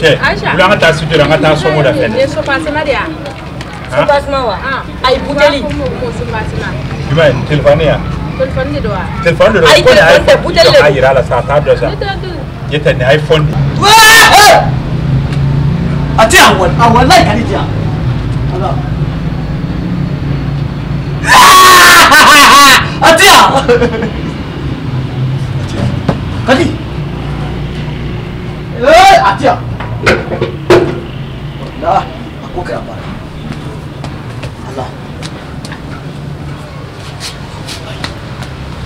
Cɛ wuli an ka taa studio la an ka taa sɔngo da fɛn. Ni sopaseman de yan. Sopaseman wa? Ayi buteli. Jumɛn telefɔni yan. Telefɔni de don wa? Telefɔni de don. Ayi telefɔni tɛ buteli de don. A yira la sa a t'a dɔn sa. Ne tɛ nin iPhone de. a tɛ yan walayi kadi tɛ yan a tɛ yan kadi a tɛ yan a ko kɛra baara ala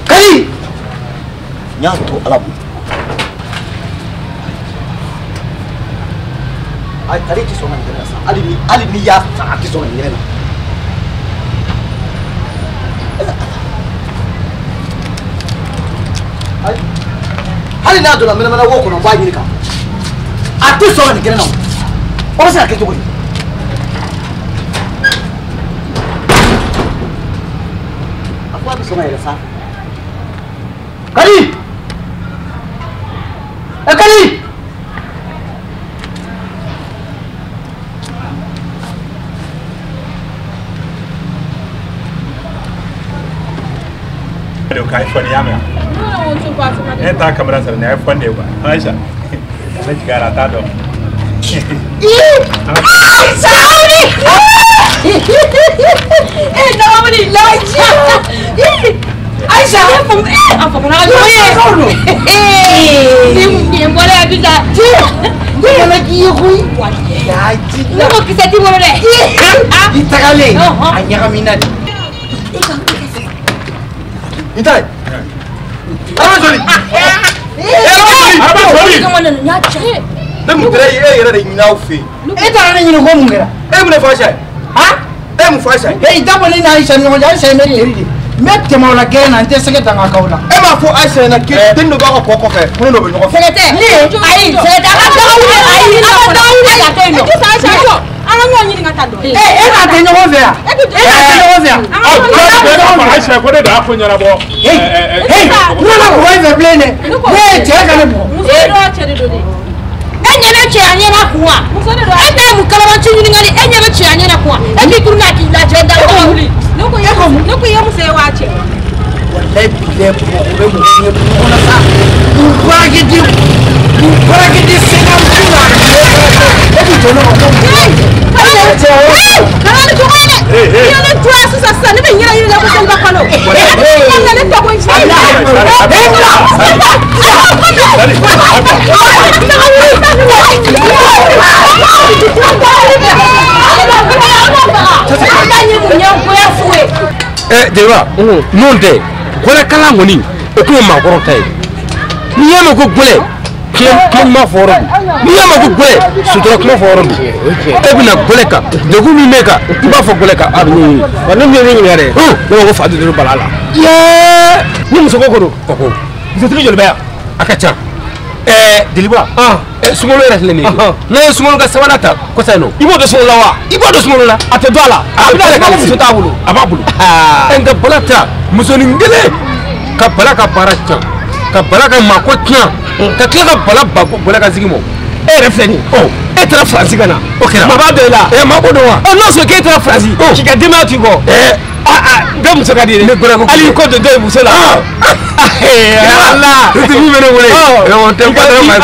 kadi n y'a to ala bolo kadi tɛ sɔn ka nin kɛnɛ na sa hali ni y'a san a tɛ sɔn ka nin kɛnɛ na hali n'a donna mɛnɛmɛnɛ wo kɔnɔ n b'a ɲini ka a tɛ sɔn ka nin kɛnɛ na o bɛ se ka kɛ cogo di a ko a bɛ sɔn ka yɛlɛ sanfɛ kadi kadi ka iPhone ya mɛ ne t'a kamera sɔrɔ ni iPhone de ye quoi Aïcha ne jigara a t'a dɔn Aïcha Dagawuli laji. Aisha, apa pernah ada ni boleh bisa. Dia lagi kui. Laji. Lu kisah ti boleh. Kita kali. Hanya kami nak. Kita. Apa sorry? Apa sorry? Kamu mana nyaca? Namu terakhir era de inaufi. Eta ana nyino gomu ngera. Mune fasha. Ha? Mu fasha. Ita bole na Aisha no ja Aisha meri yeri. Mette mawla gena ante seketa ngakauna. Ma fo Aisha na ke tinno ba ko ko ke. Kuno no be no. Sekete. Ai, sekete aka dawule ai aka dawule ya teno. Eka Aisha yo. Ana nyoni ngatando. Eka tenyo hozea. Eka tenyo hozea. Aisha ko da ko nyara bo. Hey, kuna ko waive plane. Hey, cheka ne bo. Muso chere do de. Enyebe chianye na kuwa. Ete mukalaba chinyini ngali enyebe chianye na kuwa. Ebi turuna ki la chenda ko. Nuko yemu se wache. Wallahi bile ko be mu ne ko na sa. Kuragidi sina mtuna. Ebi tono ko. Kana ni kumane. Yele twa sasa ne be nyira yile ko sanga kono. Kana ne to ko inshallah. Deba, non te. Kola kala ngoni. O ko ma ko tay. Ni yama ko gole. Ke ma foro. Ni yama ko gole. Sutra ko foro. E bina gole ka. De ko mi meka. Ba fo gole ka. Abi. Wanu mi ni ngare. Ko ko fadu de balala. Ye! Ni muso ko ko. Ko. Bisetri jole ba. Akacha. Deliba. Sumolo era leni. Na sumolo ka sabanata ko sayno. Ibo do sumolo wa. Ibo do sumolo la. Ate dola. Abila ka muso tabulu. Ababulu. Enga bolata musoni ngele. Ka bala ka paracha. Ka bala ka makotnya. Ka kila ka bala ba ko bala ka zigimo. Refleni. Oh. Etra Franci kana. Okay. Baba de la. Mabodo wa. Oh non so ke etra Franci. Ki ka dema tu go. Dem muso ka dire. Ali ko de de muso la. Allah. Tu mi meno wole. Oh, tempa de ma.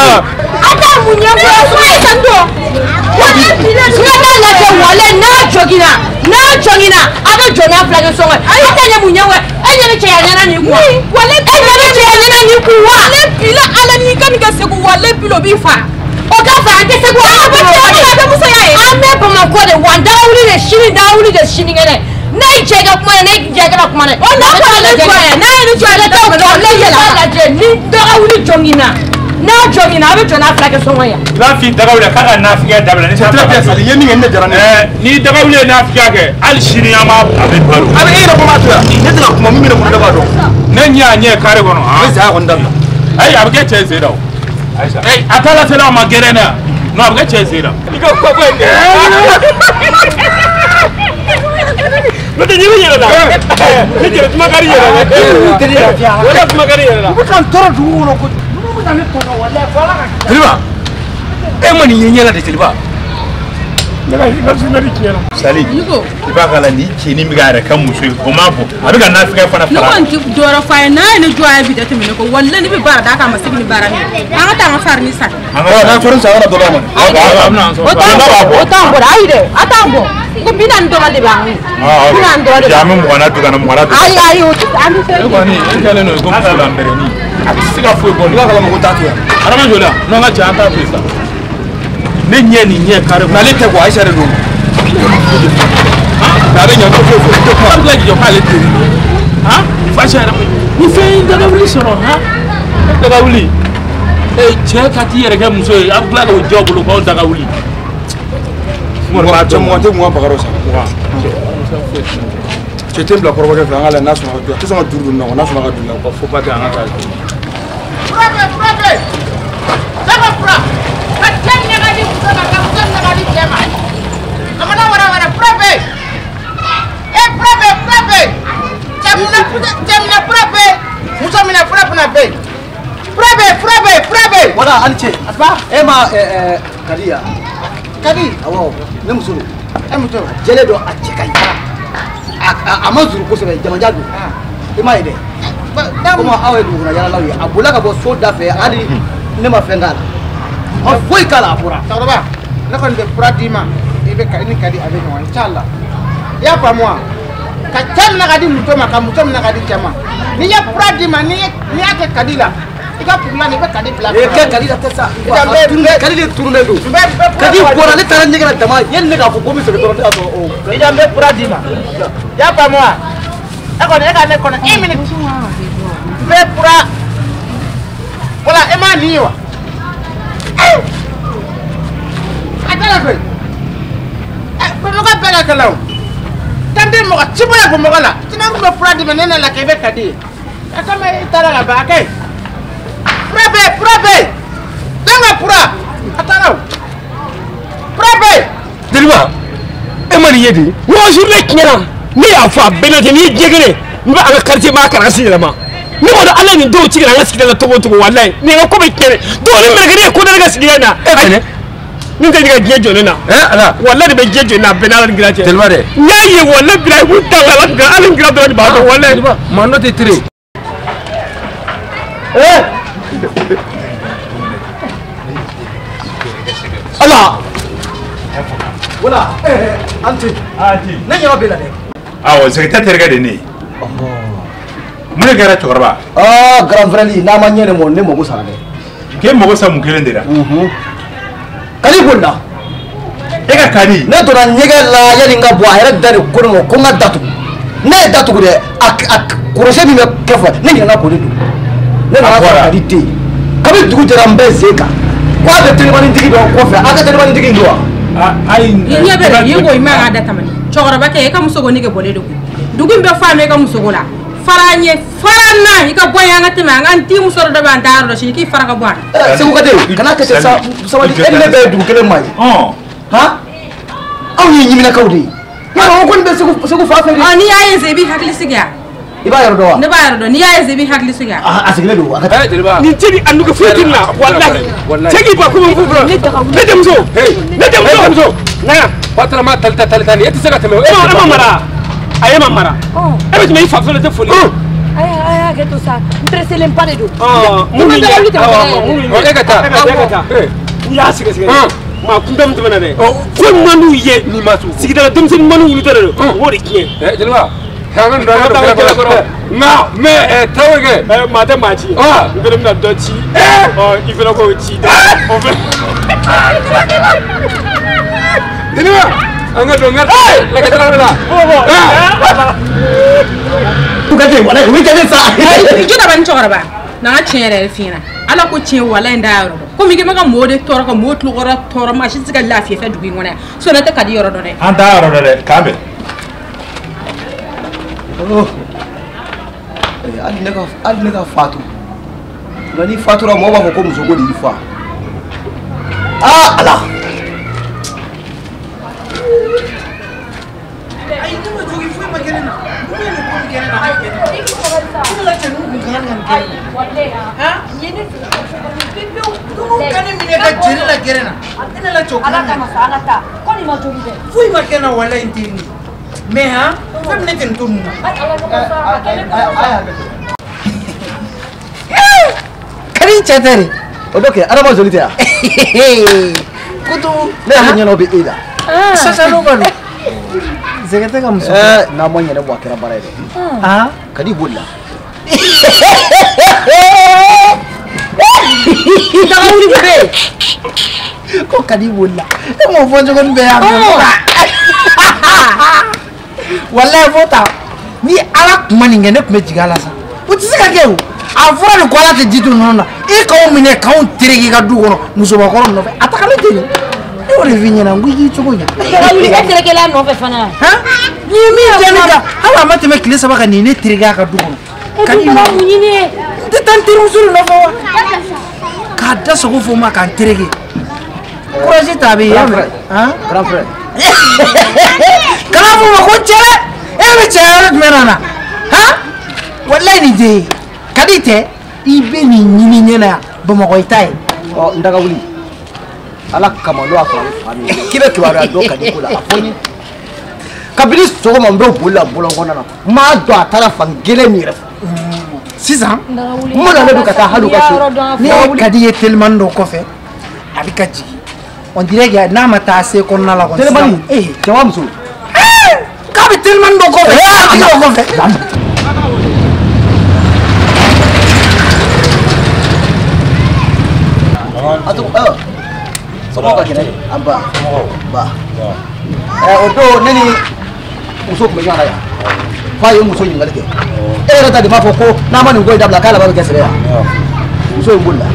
Ata munya ko so sando. Ngata la je wale na jogina. Aba jona flag so. Ata nya munya we. Anya ne chaya na ni ku. Wale anya ne chaya na ni ku. Wale pila ala ni kan ga se ku wale pilo bi fa. Oga fa ante se ku ala ba te muso yae. Ame pa ma ko de wanda wuli de shini ngene. Nei chega kuma nei chega kuma ne. O na ko le joya. Nei ni joya ta ko le yela. La je ni daga wuli jongina. Na jongina abe jona flag so ya. Na fi daga wuli ka na fi ga dabla ni sa ta pesa ni yemi ngene jarane. Ni daga wuli na fi ga ke al shini ama abe baro. Abe ina ko ma tuya. Ne tana kuma mimi ne ko daga do. Ne nya nye kare gono ha. Ne sa ko ndabla. Ai abe ke che zero. Aisha. Ai atala sela ma gerena. No abe ke che zero. Iko ko ko. Mete nyiwe yela. Ni je tuma kari yela. Tiri ya fiya. Wala tuma kari yela. Ko kan toro du no ko. Mu ta ne to no wala fala ka. Deliba. Mani yenyela de Deliba. Daga ina sunari kiyana. Sali. Niko. Iba kala ni kini mi ga kan musu ko mafo. Abiga na fi fana fara. Niko nti jora fa na ni joya bi date miniko walla ni bi bara da ka masigi ni bara ni. Anga ta ma farni sa. Anga na furin sa wala do ba man. Otambo aide. Atambo. Ko binan do de ba. Binan do de. Jamu mo na duga na mo ra. Ai andi se. Ko ni kale no ko fa lambere ni. Siga fu ko ni kala mo ko tatu ya. Arama jola no nga cha anta pesa. Ne nye ni nye kare Na le te ko Aisha de do. Na re nya ko fo ko ko ga ji ko ale te. Ha? Fa sha ra. Ni fe daga wuli soro ha? Daga wuli. Che ka ti yere ga muso abla ko job lu ko daga wuli. Mo ba to mo te mo ba garo sa. Tu te bla korba ka ngala na so ma to. Tu so ma duru no na so ma ka duru ko fo ba ta ngata. Frappe! Sama fra! Atenya ngadi kusema kamukan ngadi tema. Amana wara frappe! Frappe! Jamna frappe! Musa mina frappe na be. Frappe! Wala alche. Asba ema Kadia. Kadi awo ne musulu. Muto jele do acheka amazuru ko sebe jamanja do. Ima ide. Kuma awe du na yala lawi abula ka bo so da fe ali ne ma fengala. O foi kala pura. Tawba. Na kon be pura dima. Ibe ka ni kadi abe no inshallah. y'a faamu ka cɛ mina ka di muso ma ka muso mina ka di cɛ ma n'i ye fura d'i ma n'i y'a kɛ kadi la i ka furu la nin i bɛ kadi bila kɛ kadi la tɛ sa kadi de turulen don kadi bɔra ne taara ɲɛgɛn na dama yanni ne k'a fɔ ko n bɛ segin dɔrɔn ne y'a sɔrɔ i ka n bɛ fura d'i ma y'a faamu wa e kɔni e ka ne kɔnɔ 1 minute n bɛ fura wala e m'a nin ye wa a taara fɛ bamakɔ bɛɛ la kɛlɛ o tante mɔgɔ ci bɔra bamakɔ la tina n tun bɛ fura d'i ma ne nana kɛ i bɛ kadi ye a kama i taara ka ban a kɛ fura bɛ yen den ka fura a taara o fura bɛ yen. Jeliba e ma nin ye de wɔɔsi ne tiɲɛna ne y'a fɔ a bɛɛ lajɛlen n'i ye diɲɛ kelen n bɛ an ka quartier maa karasi yɛlɛma ne b'a dɔn ala nin dɔw ci an ka sigida la cogo o cogo walayi nin ka ko bɛ tiɲɛ dɔw ni mɛrɛkɛ ye ko ne ka sigida in na e fɛnɛ ni tɛ ka diɲɛ jɔ ne na ala walayi de bɛ diɲɛ jɔ ne na a bɛɛ n'ala ni kira cɛ Jeliba dɛ n y'a ye walayi bila i b'u ta ala ni kira dɔrɔn de b'a dɔn walayi maa n'o tɛ tere ala wala anti ne ɲɛ bɛ la dɛ awɔ secrétaire terikɛ de ne ye mun de kɛra cɛkɔrɔba grand frère n'a ma ɲɛ ne mɔ ne mago sara dɛ k'e mago sa mun kelen de la kadi bolila e ka kadi ne donna ɲɛgɛn la yanni n ka bɔ a yɛrɛ da de ko ne ma ko n ka datugu ne ye datugu dɛ a kɔrɔsiyɛ min bɛ kɛ fɔ ne ɲinɛna k'o de don ne nana sɔrɔ kadi den kabi dugu jɛra n bɛ sen kan ko a bɛ telimanitigi dɔ kɔfɛ a ka telimanitigi don wa i ɲɛ bɛ dɛ i ko i man ka da tamani cɛkɔrɔba kɛ e ka muso ko nege bɔlen de ko dugu in bɛ fa mɛ e ka muso ko la fara n ye fara n na i ka bɔ yen an ka tɛmɛ an ka n ti muso dɔ bɛ an ta yɔrɔ dɔ sini k'i fara ka bɔ a la. Segu ka den kana kɛ ten sabali e ni ne bɛɛ ye dugu kelen ma ye han aw ye ɲiminakaw de ye yɔrɔ o kɔni bɛ Segu fa fɛ de. n'i y'a ye i b'i hakili sigi yan. I b'a yɔrɔ dɔn wa. ne b'a yɔrɔ dɔn n'i y'a ye i b'i hakili sigi yan. a sigilen don a ka taa. nin cɛ ni a nugu foyi tɛ nin na walahi cɛ k'i ba kuma fɔ fɔlɔ ne denmuso ne denmuso naya patrama talita nin e tɛ se ka tɛmɛ e ma mara a ye ma mara e bɛ tɛmɛ i fa fɔlɔ tɛ foli a y'a kɛ to sa n pereselen ba de don. mun bɛ ɲɛ e ka taa n y'a sɛgɛsɛgɛ maa kunbɛn tɛmɛna dɛ foyi man d'u ye nin ma sɔn sigidala denmisɛnnin man d'u wulitɔ de don o de tiɲɛ. Jeliba an ka nin dɔn an ka kɔrɔ nka mais Tarawele maa tɛ maa ci n fana bɛna dɔ ci i fana k'o ci dɛ o fɛ. Jeliba an ka dɔn n ka lakajalan la. Tukate wala o bɛ kɛ ne sa. jɔda bɛ n cɛkɔrɔba n'an ka tiɲɛ yɛrɛ f'i ɲɛna ala ko tiɲɛ wala in da yɔrɔ dɔn komi i ma ka mɔgɔw de tɔɔrɔ ka mɔgɔw tulokɔrɔ tɔɔrɔ maa si tɛ se ka lafiya fɛ dugu in kɔnɔ yan so ne tɛ ka di yɔrɔ dɔn dɛ. an t'a yɔrɔ dɔn dɛ k'an bɛn. hali ne ka fatu nka ni fatura mɔgɔw b'a fɔ ko muso ko de y'i fa ala. ayi ne ma jogin foyi ma kɛ ne na mun ye nin ko in kɛ ne na a ye kɛ ne na ne la cɛnin kun kan ka nin kɛ ne dumuni ka ne minɛ ka jeli la gɛrɛ na ne la cɛw kan ka foyi ma kɛ na wala in tɛ nin mais han fɛn min ne tɛ nin to nin na. kadi cɛ tɛ de o dɔ kɛ adama joli tɛ yan kutu ne yɛrɛ ɲɛna o bɛ e la sasalo kɔni sɛgɛ tɛ ka muso n'a ma ɲɛnɛ bɔ a kɛra baara ye dɛ kadi bolila Dagawuli de bɛ yen ko kadi bolila e m'o fɔ cogo ni bɛɛ y'a mɛn walayi fo ta ni ala tun ma nin kɛ ne tun bɛ jigin a la sa o tɛ se ka kɛ o a fɔra nin ko ala tɛ ji to ninnu na e k'aw minɛ k'anw tereke i ka du kɔnɔ musobakɔrɔ nɔfɛ a tagalen tɛ nin e y'o de f'i ɲɛna n ko i k'i cogo ɲɛ. Dagawuli e terekela nɔfɛ fana. ni ye min kɛ ne kan hali a ma tɛmɛ tile 3 kan nin ne tereke a ka du kɔnɔ. ka di ma mun ɲini ye. n tɛ taa n terimuso de nɔfɛ wa k'a da sago fɔ n ma k'an tereke courage ta a bɛ yen grand frère kana fɔ ma ko cɛ e bɛ cɛ yɔrɔ jumɛn na walayi nin tɛ ye ka di tɛ i bɛ nin ɲini ɲɛna yan bamakɔ i ta ye. n Dagawuli ala kama n'o y'a sɔrɔ ale fa min ye k'i bɛ kibaruya dɔn kadi ko la a fɔ n ye kabini sɔgɔma n bɛ boli la bɔlɔn kɔnɔna na n m'a dɔn a taara fan gɛlɛn min yɛrɛ fɛ sisan n mana ne bɛ ka taa hali u ka so ne ye kadi ye telimani dɔ kɔfɛ a bɛ ka jigin on dirait que n'a ma taa se kɔnɔna la kɔni telimani cɛwa muso ka K'a bɛ telimani dɔ kɔfɛ. A bɛ kɔfɛ. Sama ka kɛnɛ an ba o don ne ni muso tun bɛ ɲɔgɔn na yan f'a ye muso ɲininkali kɛ e yɛrɛ ta de b'a fɔ ko n'a ma nin ko in dabila k'a laban bɛ kɛ sɛbɛ yan muso in bolila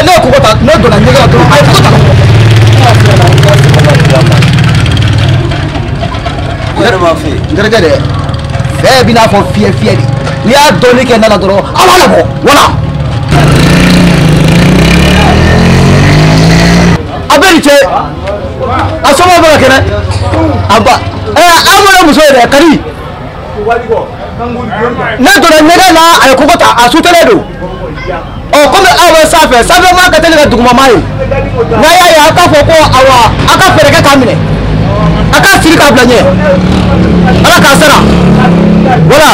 ne ye koko ta ne donna ɲɛgɛn la dɔrɔn a ye koko ta n terikɛ dɛ bɛɛ b'i n'a fɔ fiyɛ fiyɛ de n'i y'a dɔɔnin kɛ na la dɔrɔn a b'a labɔ wala. Cɛ a sɔngɔ bɛ ka kɛnɛ a ba an mana muso ye dɛ kari ne donna ɲɛgɛn na a ye koko ta a sutelen don komi aw bɛ sanfɛ sanfɛma ka teli ka dugumama ye n'a y'a ye a k'a fɔ ko awa a ka fɛɛrɛ kɛ k'a minɛ a k'a siri k'a bila ɲɛ ala k'a sara voilà.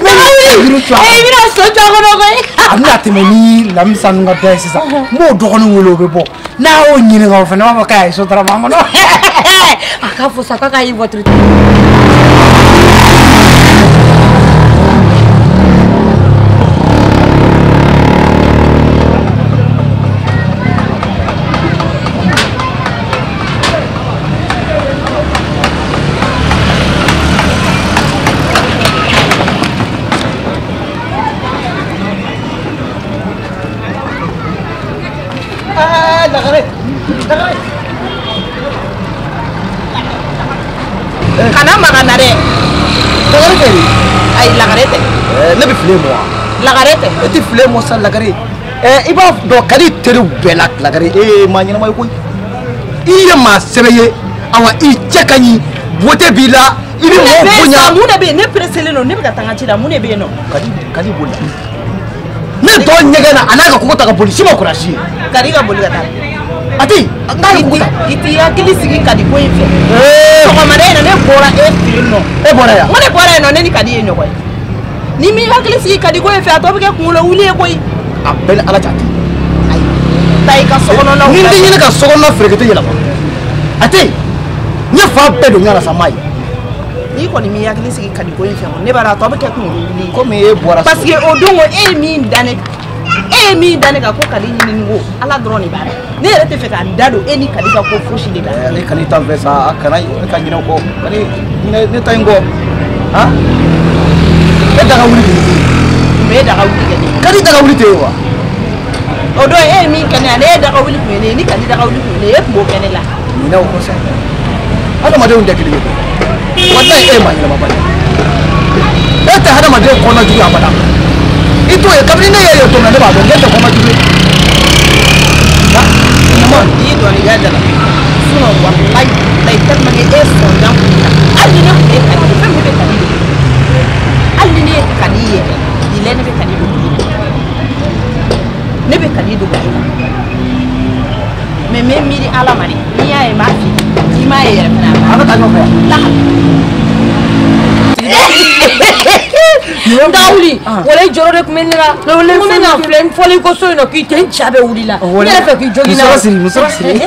bɛna so jɔ kɔnɔ koyi. A bɛna tɛmɛ ni Lamisa ninnu ka dɔ ye sisan n b'o dɔgɔnin wele o bɛ bɔ n'a y'o ɲininka o fana b'a fɔ k'a ye Sotarama kɔnɔ. A k'a fɔ sa k'a ye votre. Kana magana dɛ. Lagare kɛ de. Ayi lagare tɛ. Ne bɛ filen mɔ wa. Lagare tɛ. E tɛ filen mɔ sa lagare. I b'a dɔn Kadi teriw bɛɛ la lagare maa ɲɛnama ye koyi. I ye maa sɛbɛ ye awa i cɛ ka ɲi beauté b'i la i bɛ mɔgɔw bonya. Mun de bɛ yen ne presselen don ne bɛ ka taa n ka ci la mun de bɛ yen nɔ. Kadi boli la. Ne tɔ ɲɛgɛn na a n'a ka koko ta ka boli si ma kɔrɔsi ye. Kadi ka boli ka taa. Ati n'a ye koko ta. I t'i hakili sigi Kadi ko in fɛ. Sɔgɔmada in na ne bɔra e fɛ yen nɔ. E bɔra yan. N ko ne bɔra yen nɔ ne ni Kadi ye ɲɔgɔn ye. Ni m'i hakili sigi Kadi ko in fɛ a tɔ bɛ kɛ kunkolo wuli ye koyi. A bɛɛ ni ala jate. Ayi taa i ka sokɔnɔnaw. Ni n tɛ ɲini ka sokɔnɔna ferekete yɛlɛma. Ati n ye fa bɛɛ don ɲɔgɔn na sa maa ye. N'i kɔni m'i hakili sigi Kadi ko in fɛ ne b'a dɔn a tɔ bɛ kɛ kunkolo wuli ye. Komi e bɔra so. Parce que o don e ye min da ne kan ko Kadi ɲinini ko ala dɔrɔn de b'a dɔn. Ne yɛrɛ tɛ fɛ k'a da don e ni Kadi ka ko fosi de la. Ne Kadi ta fɛ sa a kana ne ka ɲinɛ o kɔ Kadi ne ta in kɔ han e daga wuli de ye. Mais e daga wuli kɛ ne. Kadi daga wuli tɛ ye wa. O don e ye min kɛ ne la ne ye daga wuli kun ye ne ye ni Kadi daga wuli kun ye ne ye e tun b'o kɛ ne la. Ɲinɛ o kɔsɛbɛ adamadenw tɛ kelen ye walayi e ye maa ɲɛnama ba ye e tɛ hadamaden kɔnɔ jugu abada i t'o ye kabini ne ye yen tuma ne b'a dɔn ne tɛ kɔnɔ jugu ye. N'i dɔn i ka da la sinon walayi tellement que e sɔnna hali ni ne tun ye Kadi ye fɛn min bɛ Kadi de hali ni ne ye Kadi ye yɛrɛ ne bɛ Kadi dogo ne bɛ Kadi dogo mais n bɛ miiri ala ma de n'i y'a ye n b'a f'i ye i m'a ye yɛrɛ fana a b'a. A bɛ taa ɲɔgɔn fɛ yan. Nda wuli wala i jɔrɔ de tun bɛ ne la ko n bɛna filɛ n fɔli ko so in nɔ k'i tɛ n ca bɛ wuli la ne yɛrɛ fɛ k'i jogin na. Muso ka siri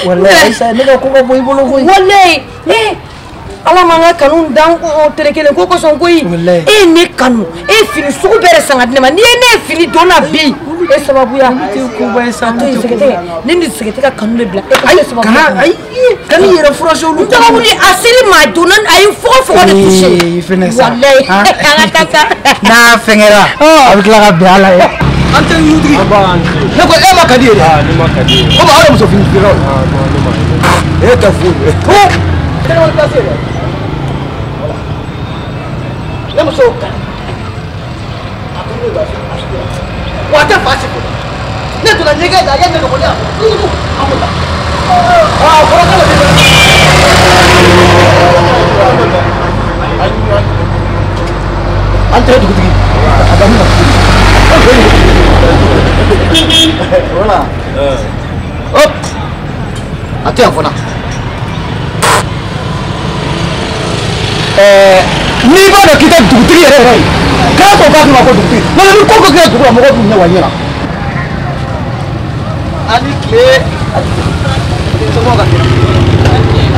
walayi Ayisa ne ka ko ka bɔ i bolo koyi. Walayi ala m'an ka kanu dan tere kelen ko kosɔn koyi e ye ne kanu e ye fini sugu bɛɛ de san ka di ne ma n'i ye ne ye fini don na bi e sababuya ne ni sɛgɛtɛ ka kanu de bila e ka sababu kana yɛrɛ furasi olu. n taga wuli a seri maa donna a ye fɔgɔfɔgɔ de touché walayi an ka taa n'a fɛngɛra a bɛ tila ka bɛn a la ye. An tɛ yurutigi ne ko e ma Kadi ye dɛ. Ne ma Kadi ye. Komi aw ye muso fini feerelaw ye. E tɛ foyi ye. Kɛnɛma place ye dɛ. Ne muso Kadi a ko ne b'a fɛ wa a tɛ fa si ko ne donna ɲɛgɛn la a ye ne nɔgɔlen a ko taa a fɔra k'ale bɛ an tɛ dugutigi a daminɛ voilà hop a tɛ yan fana n'i b'a dɔn k'i tɛ dugutigi yɛrɛ yɛrɛ ye kɛra ko k'a kuma ko dugutigi n'o tɛ ni ko ko kɛ dugu la mɔgɔw b'u ɲɛ wa ɲɛ na ani tile Semoga kita.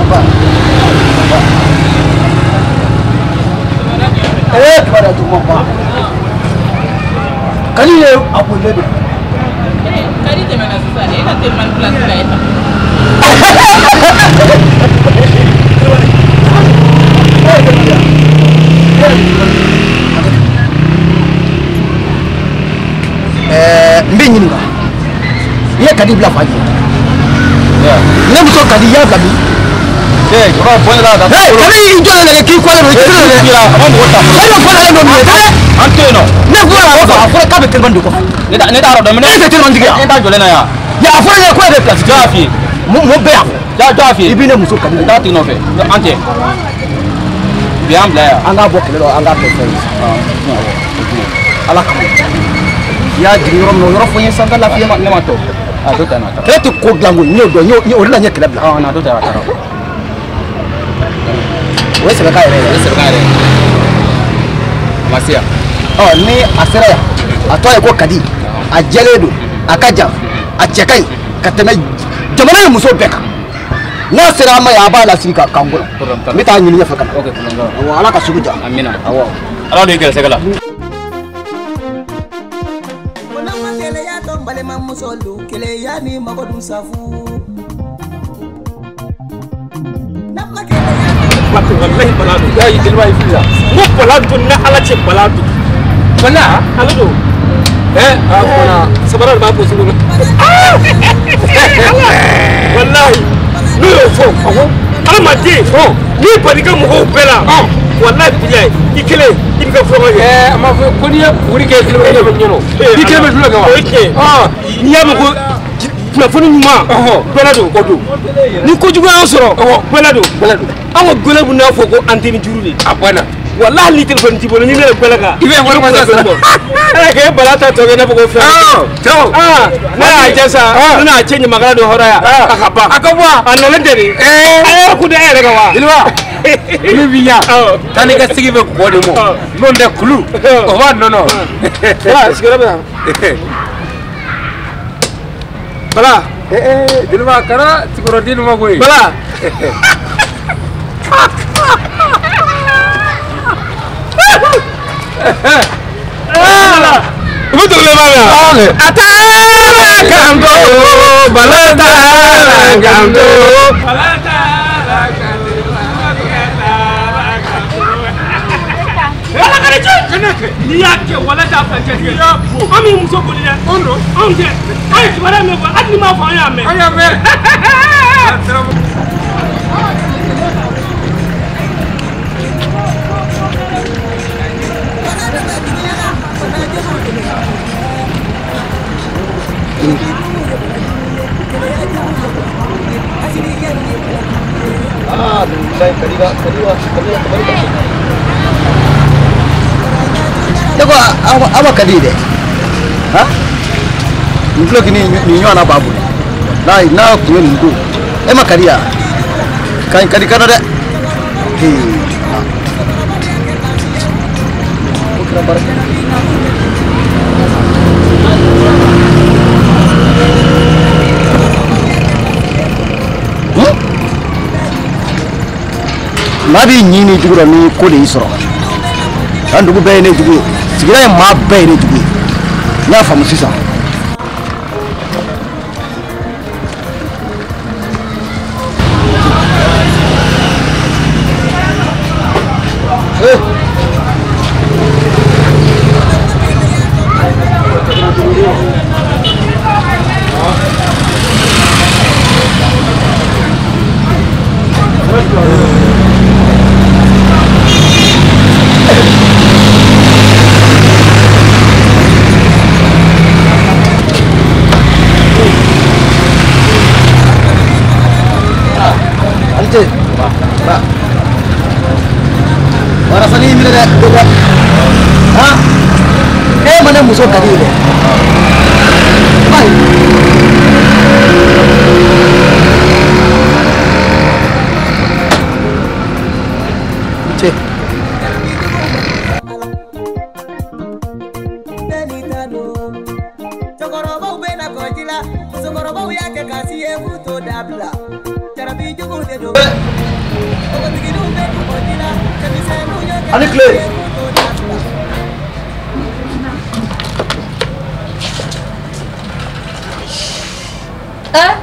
Apa? Kepada tu mama. Kali ni apa lagi? Kali tu mana susah ni? Nanti mana pulang sudah itu. Mbingin ba? Iya kadi bila pagi. Ya. Ini musuh kadi ya kadi. Kau boleh lah. Kali itu lagi kiri kuala itu lagi. Abang buat. Saya kuala itu ni. Antu no. Ni kuala apa? Aku kau betul bandu kau. Ni tak ada dah. Ni betul bandu ya. Ni tak jualan ya. Ya aku ni aku ada plus. Jafi. Mu beak. Jafi. Ibu ni musuh kadi. Tak tino fe. Ante. Biam lah. Anga buat kilo. Anga betul. Alah kamu. Ya jadi orang punya sangka lafiya nama tu. Aduh tak nak. Kita tu kau ganggu ni orang ni kelab lah. Oh, aduh tak nak. Wes sebagai ni. Masih ya. Oh, ni asera ya. Atau aku kadi. Ajale tu. Akaja. Ajakai. Katanya zaman musuh beka. Na serama ya abah lasri ka kanggur. Mita ni ni fakam. Okey, pulang. Awak ala kasuku jam. Amina. Awak. Ala ni kira segala. Balema musolu kele yani magodu safu namma kele yani wallahi baladu yayi dilwa ifila mo baladu na ala che baladu bala alado akona sabarar ba ko sulu wallahi no fo ko amade ni bariga mo bela wallahi billahi ikele ibga fo ama fo ko ni wuri ke kilo e ko nyono ikele be dula ga wa ni ya ko na fo ni ma belado ko do ni ko jugo asoro belado awo gole bu na fo ko antini juruli abana wallahi li telefon ti bolo ni le belaga ibe wala ma sa ke balata to na ko fa na jasa na chenye magala do horaya akaba analendere ku de ere ga wa ilwa ni biya tani ka sigi be ko de mo non de kulu ko wa no la sigara ba bala dilwa kara sigoro din mo goy bala betul le bala atala kanto balata kanto balata ni yake wala da fanje ya ami muso ko ni ondo onje ai kibara me ba adni ma fa ya me saya kadiga Dako awa kadi de. Ha? Mflo kini nyonywa na babu. Na kuyo ndu. Ema kadi ya. Kadi kana de. Okra baraka. Nabi nyini jugura ni ko de isoro. Andugu be ne jugu. Sigira ma be ne jugu. Nya famu sisa. Warasani mila de ha mana musuh kadi de ai cek Sokorobo bena kojila, sokorobo yake kasi ebuto dabla. Allez, Clé.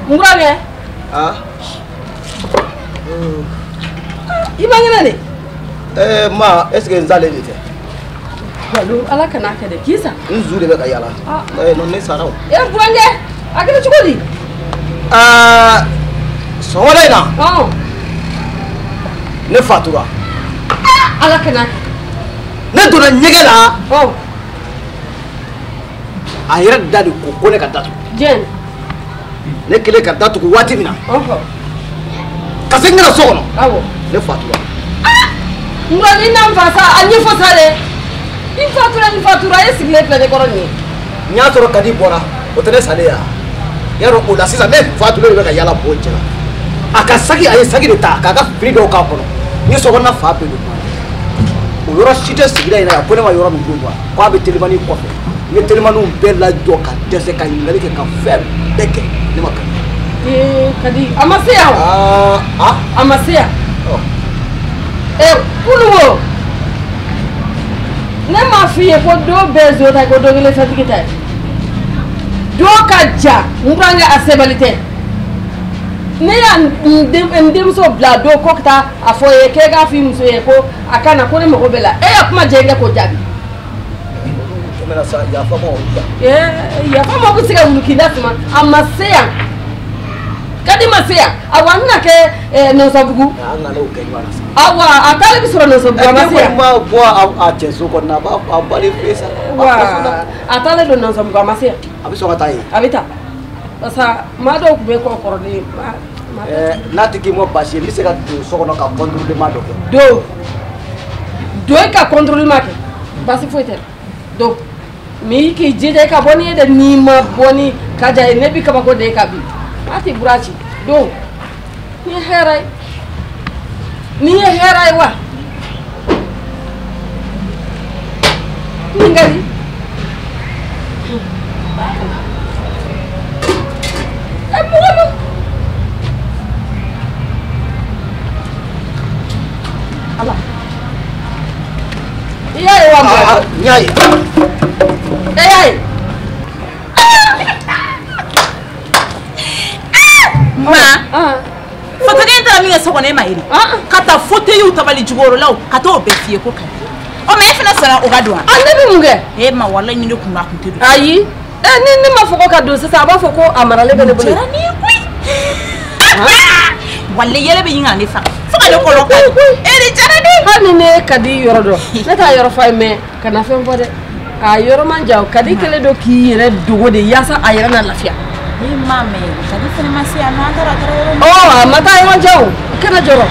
Murage. Ah. Imagine Ma, est-ce que vous allez l'été? Allô, ala kana kede kisa. Nzu de beka yala. Non ne sarao. Murage. Akira chukudi. So wala ina. Oh. Ne fatura. Ala kana. Ne dona nyegela. Oh. Ayira dadi ko ne ka datu. Jen. Ne kele ka datu ko wati mina. Oh. Kasi ngina sokono. Awo. Ne fatura. Ngani na mfasa anyi fosale. Ni fatura ye sigle plane koroni. Nya toro kadi bora. O tene sale ya. Yaro o la sisa ne fatura be ka yala bonjela. Aka sagi aye sagi de ta ka firi do ka kono. Ni sokona fa pe do. O yoro site sigira ina ko ne ma yoro mi do ko abe telemani ko fe. Ni telemanu be la do ka dese ka ngali ke ka fem beke ni maka. Kadi amasea. Amasea. Kuluwo. Ne ma fiye ko do bezo ta ko do gele fatikita. Do kaja nguranga asebalite. Ne ya ndem so bla do kokta afoye ke ga fi muso ye ko akana ko ne mako bela. Ya kuma jenge ko jabi. Mena sa ya fa mo. Ya fa mo ko siga wulukida sima amasea. Kadi masea awanna ke no sabugu anga lo ke wana awa atale bisura no sabugu masea ma bo a cheso ko na ba bali pesa wa atale do no sabugu masea abiso kata yi abita basa ma do ku be ko korodi nati ki mo bashi mi se ka do so ko ka contrôler ma do ka contrôler ma ke basi foite do mi ki jeje ka boni de ni ma boni ka ja ne bi ka ba ko de ka bi ati burachi do ni herai wa ngali mugalo ala iya wa nyai Foto minha só quando é mairi. Kata foto eu tava ali de goro lá, kata o befie ko kan. O me fina sala o gadwa. Ande bi munge. Ma wallahi ni ko na kun tedu. Ayi. Ni ma foko ka do sasa ba foko amara le bele bele. Jara ni kui. Wallahi yele be yinga ni fa. Faka le ko lo ka. Eri jara ni. Hani ne kadi yoro do. Ne ta yoro fa me kana fen fo de. A yoro manjaw kadi kele do ki yere dogo de yasa ayira na lafiya. Ni mame, kadi fene masi anatara tara. Oh, mata yo jaw. Kana joro.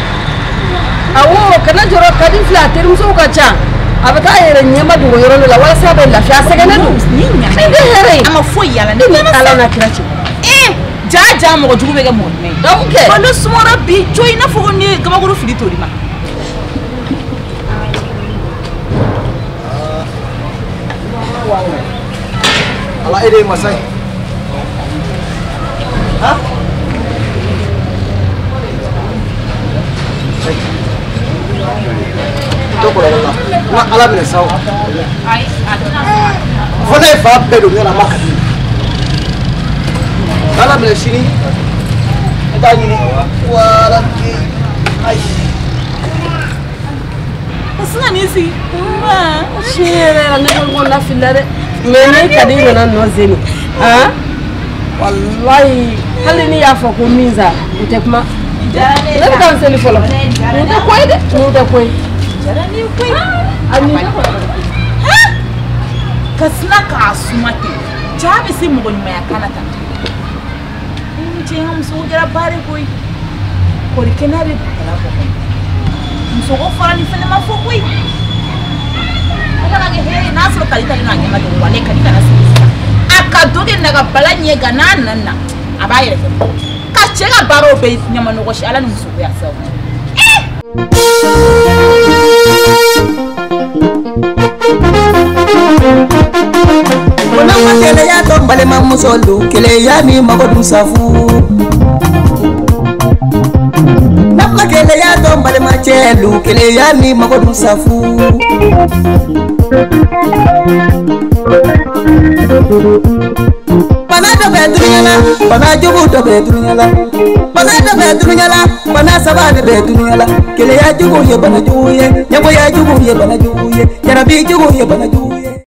Awo kana joro kadi fla terum so ka cha. Abata yere nyema do yoro la wala sabe lafiya segene do. Ni nya. Ni de here. Ama fo yala ni ala na kirachi. Jaja mo jugu bega mo ne. Okay. Balo sumora bi joy na fo ni gama guru fili tori ma. Ala ede masai. Ha? Toko la la. Na ala bine sawo. Ai, adona. Fona fa pedo ngala maka. Ala bine shini. Eda yini. Wala ki. Ai. Asuna nisi. Shere na ne ko na filare. Mene kadi na no zeni. Wallahi hali ni yafa ko minza utekuma. Ne kan seli folo. Nda koy de, nda koy. Jarani koy. Ani ko. Kasna ka asumate. Jabi si mo goni maya kanata. Nje ham so jara bare koy. Ko kenare kala ko. Mso ko fara ni fene ma fo koy. Ala ge he na so kalita ni na nyama de wale kalita na sisi. Akadoge naga balanye ganana abayere ka chega baro be nyama no goshi ala numusu ya sawa Wana matele ya to bale mamusolu kele ya mi magodun safu keleya dɔn balima cɛlu keleya ni mago dun safu bana dɔ bɛ dunuɲala bana jugu dɔ bɛ dunuɲala bana dɔ bɛ dunuɲala bana saba de bɛ dunuɲala keleya jugu ye bana jugu ye ɲɛgoya jugu ye bana jugu ye jarabi jugu ye bana jugu ye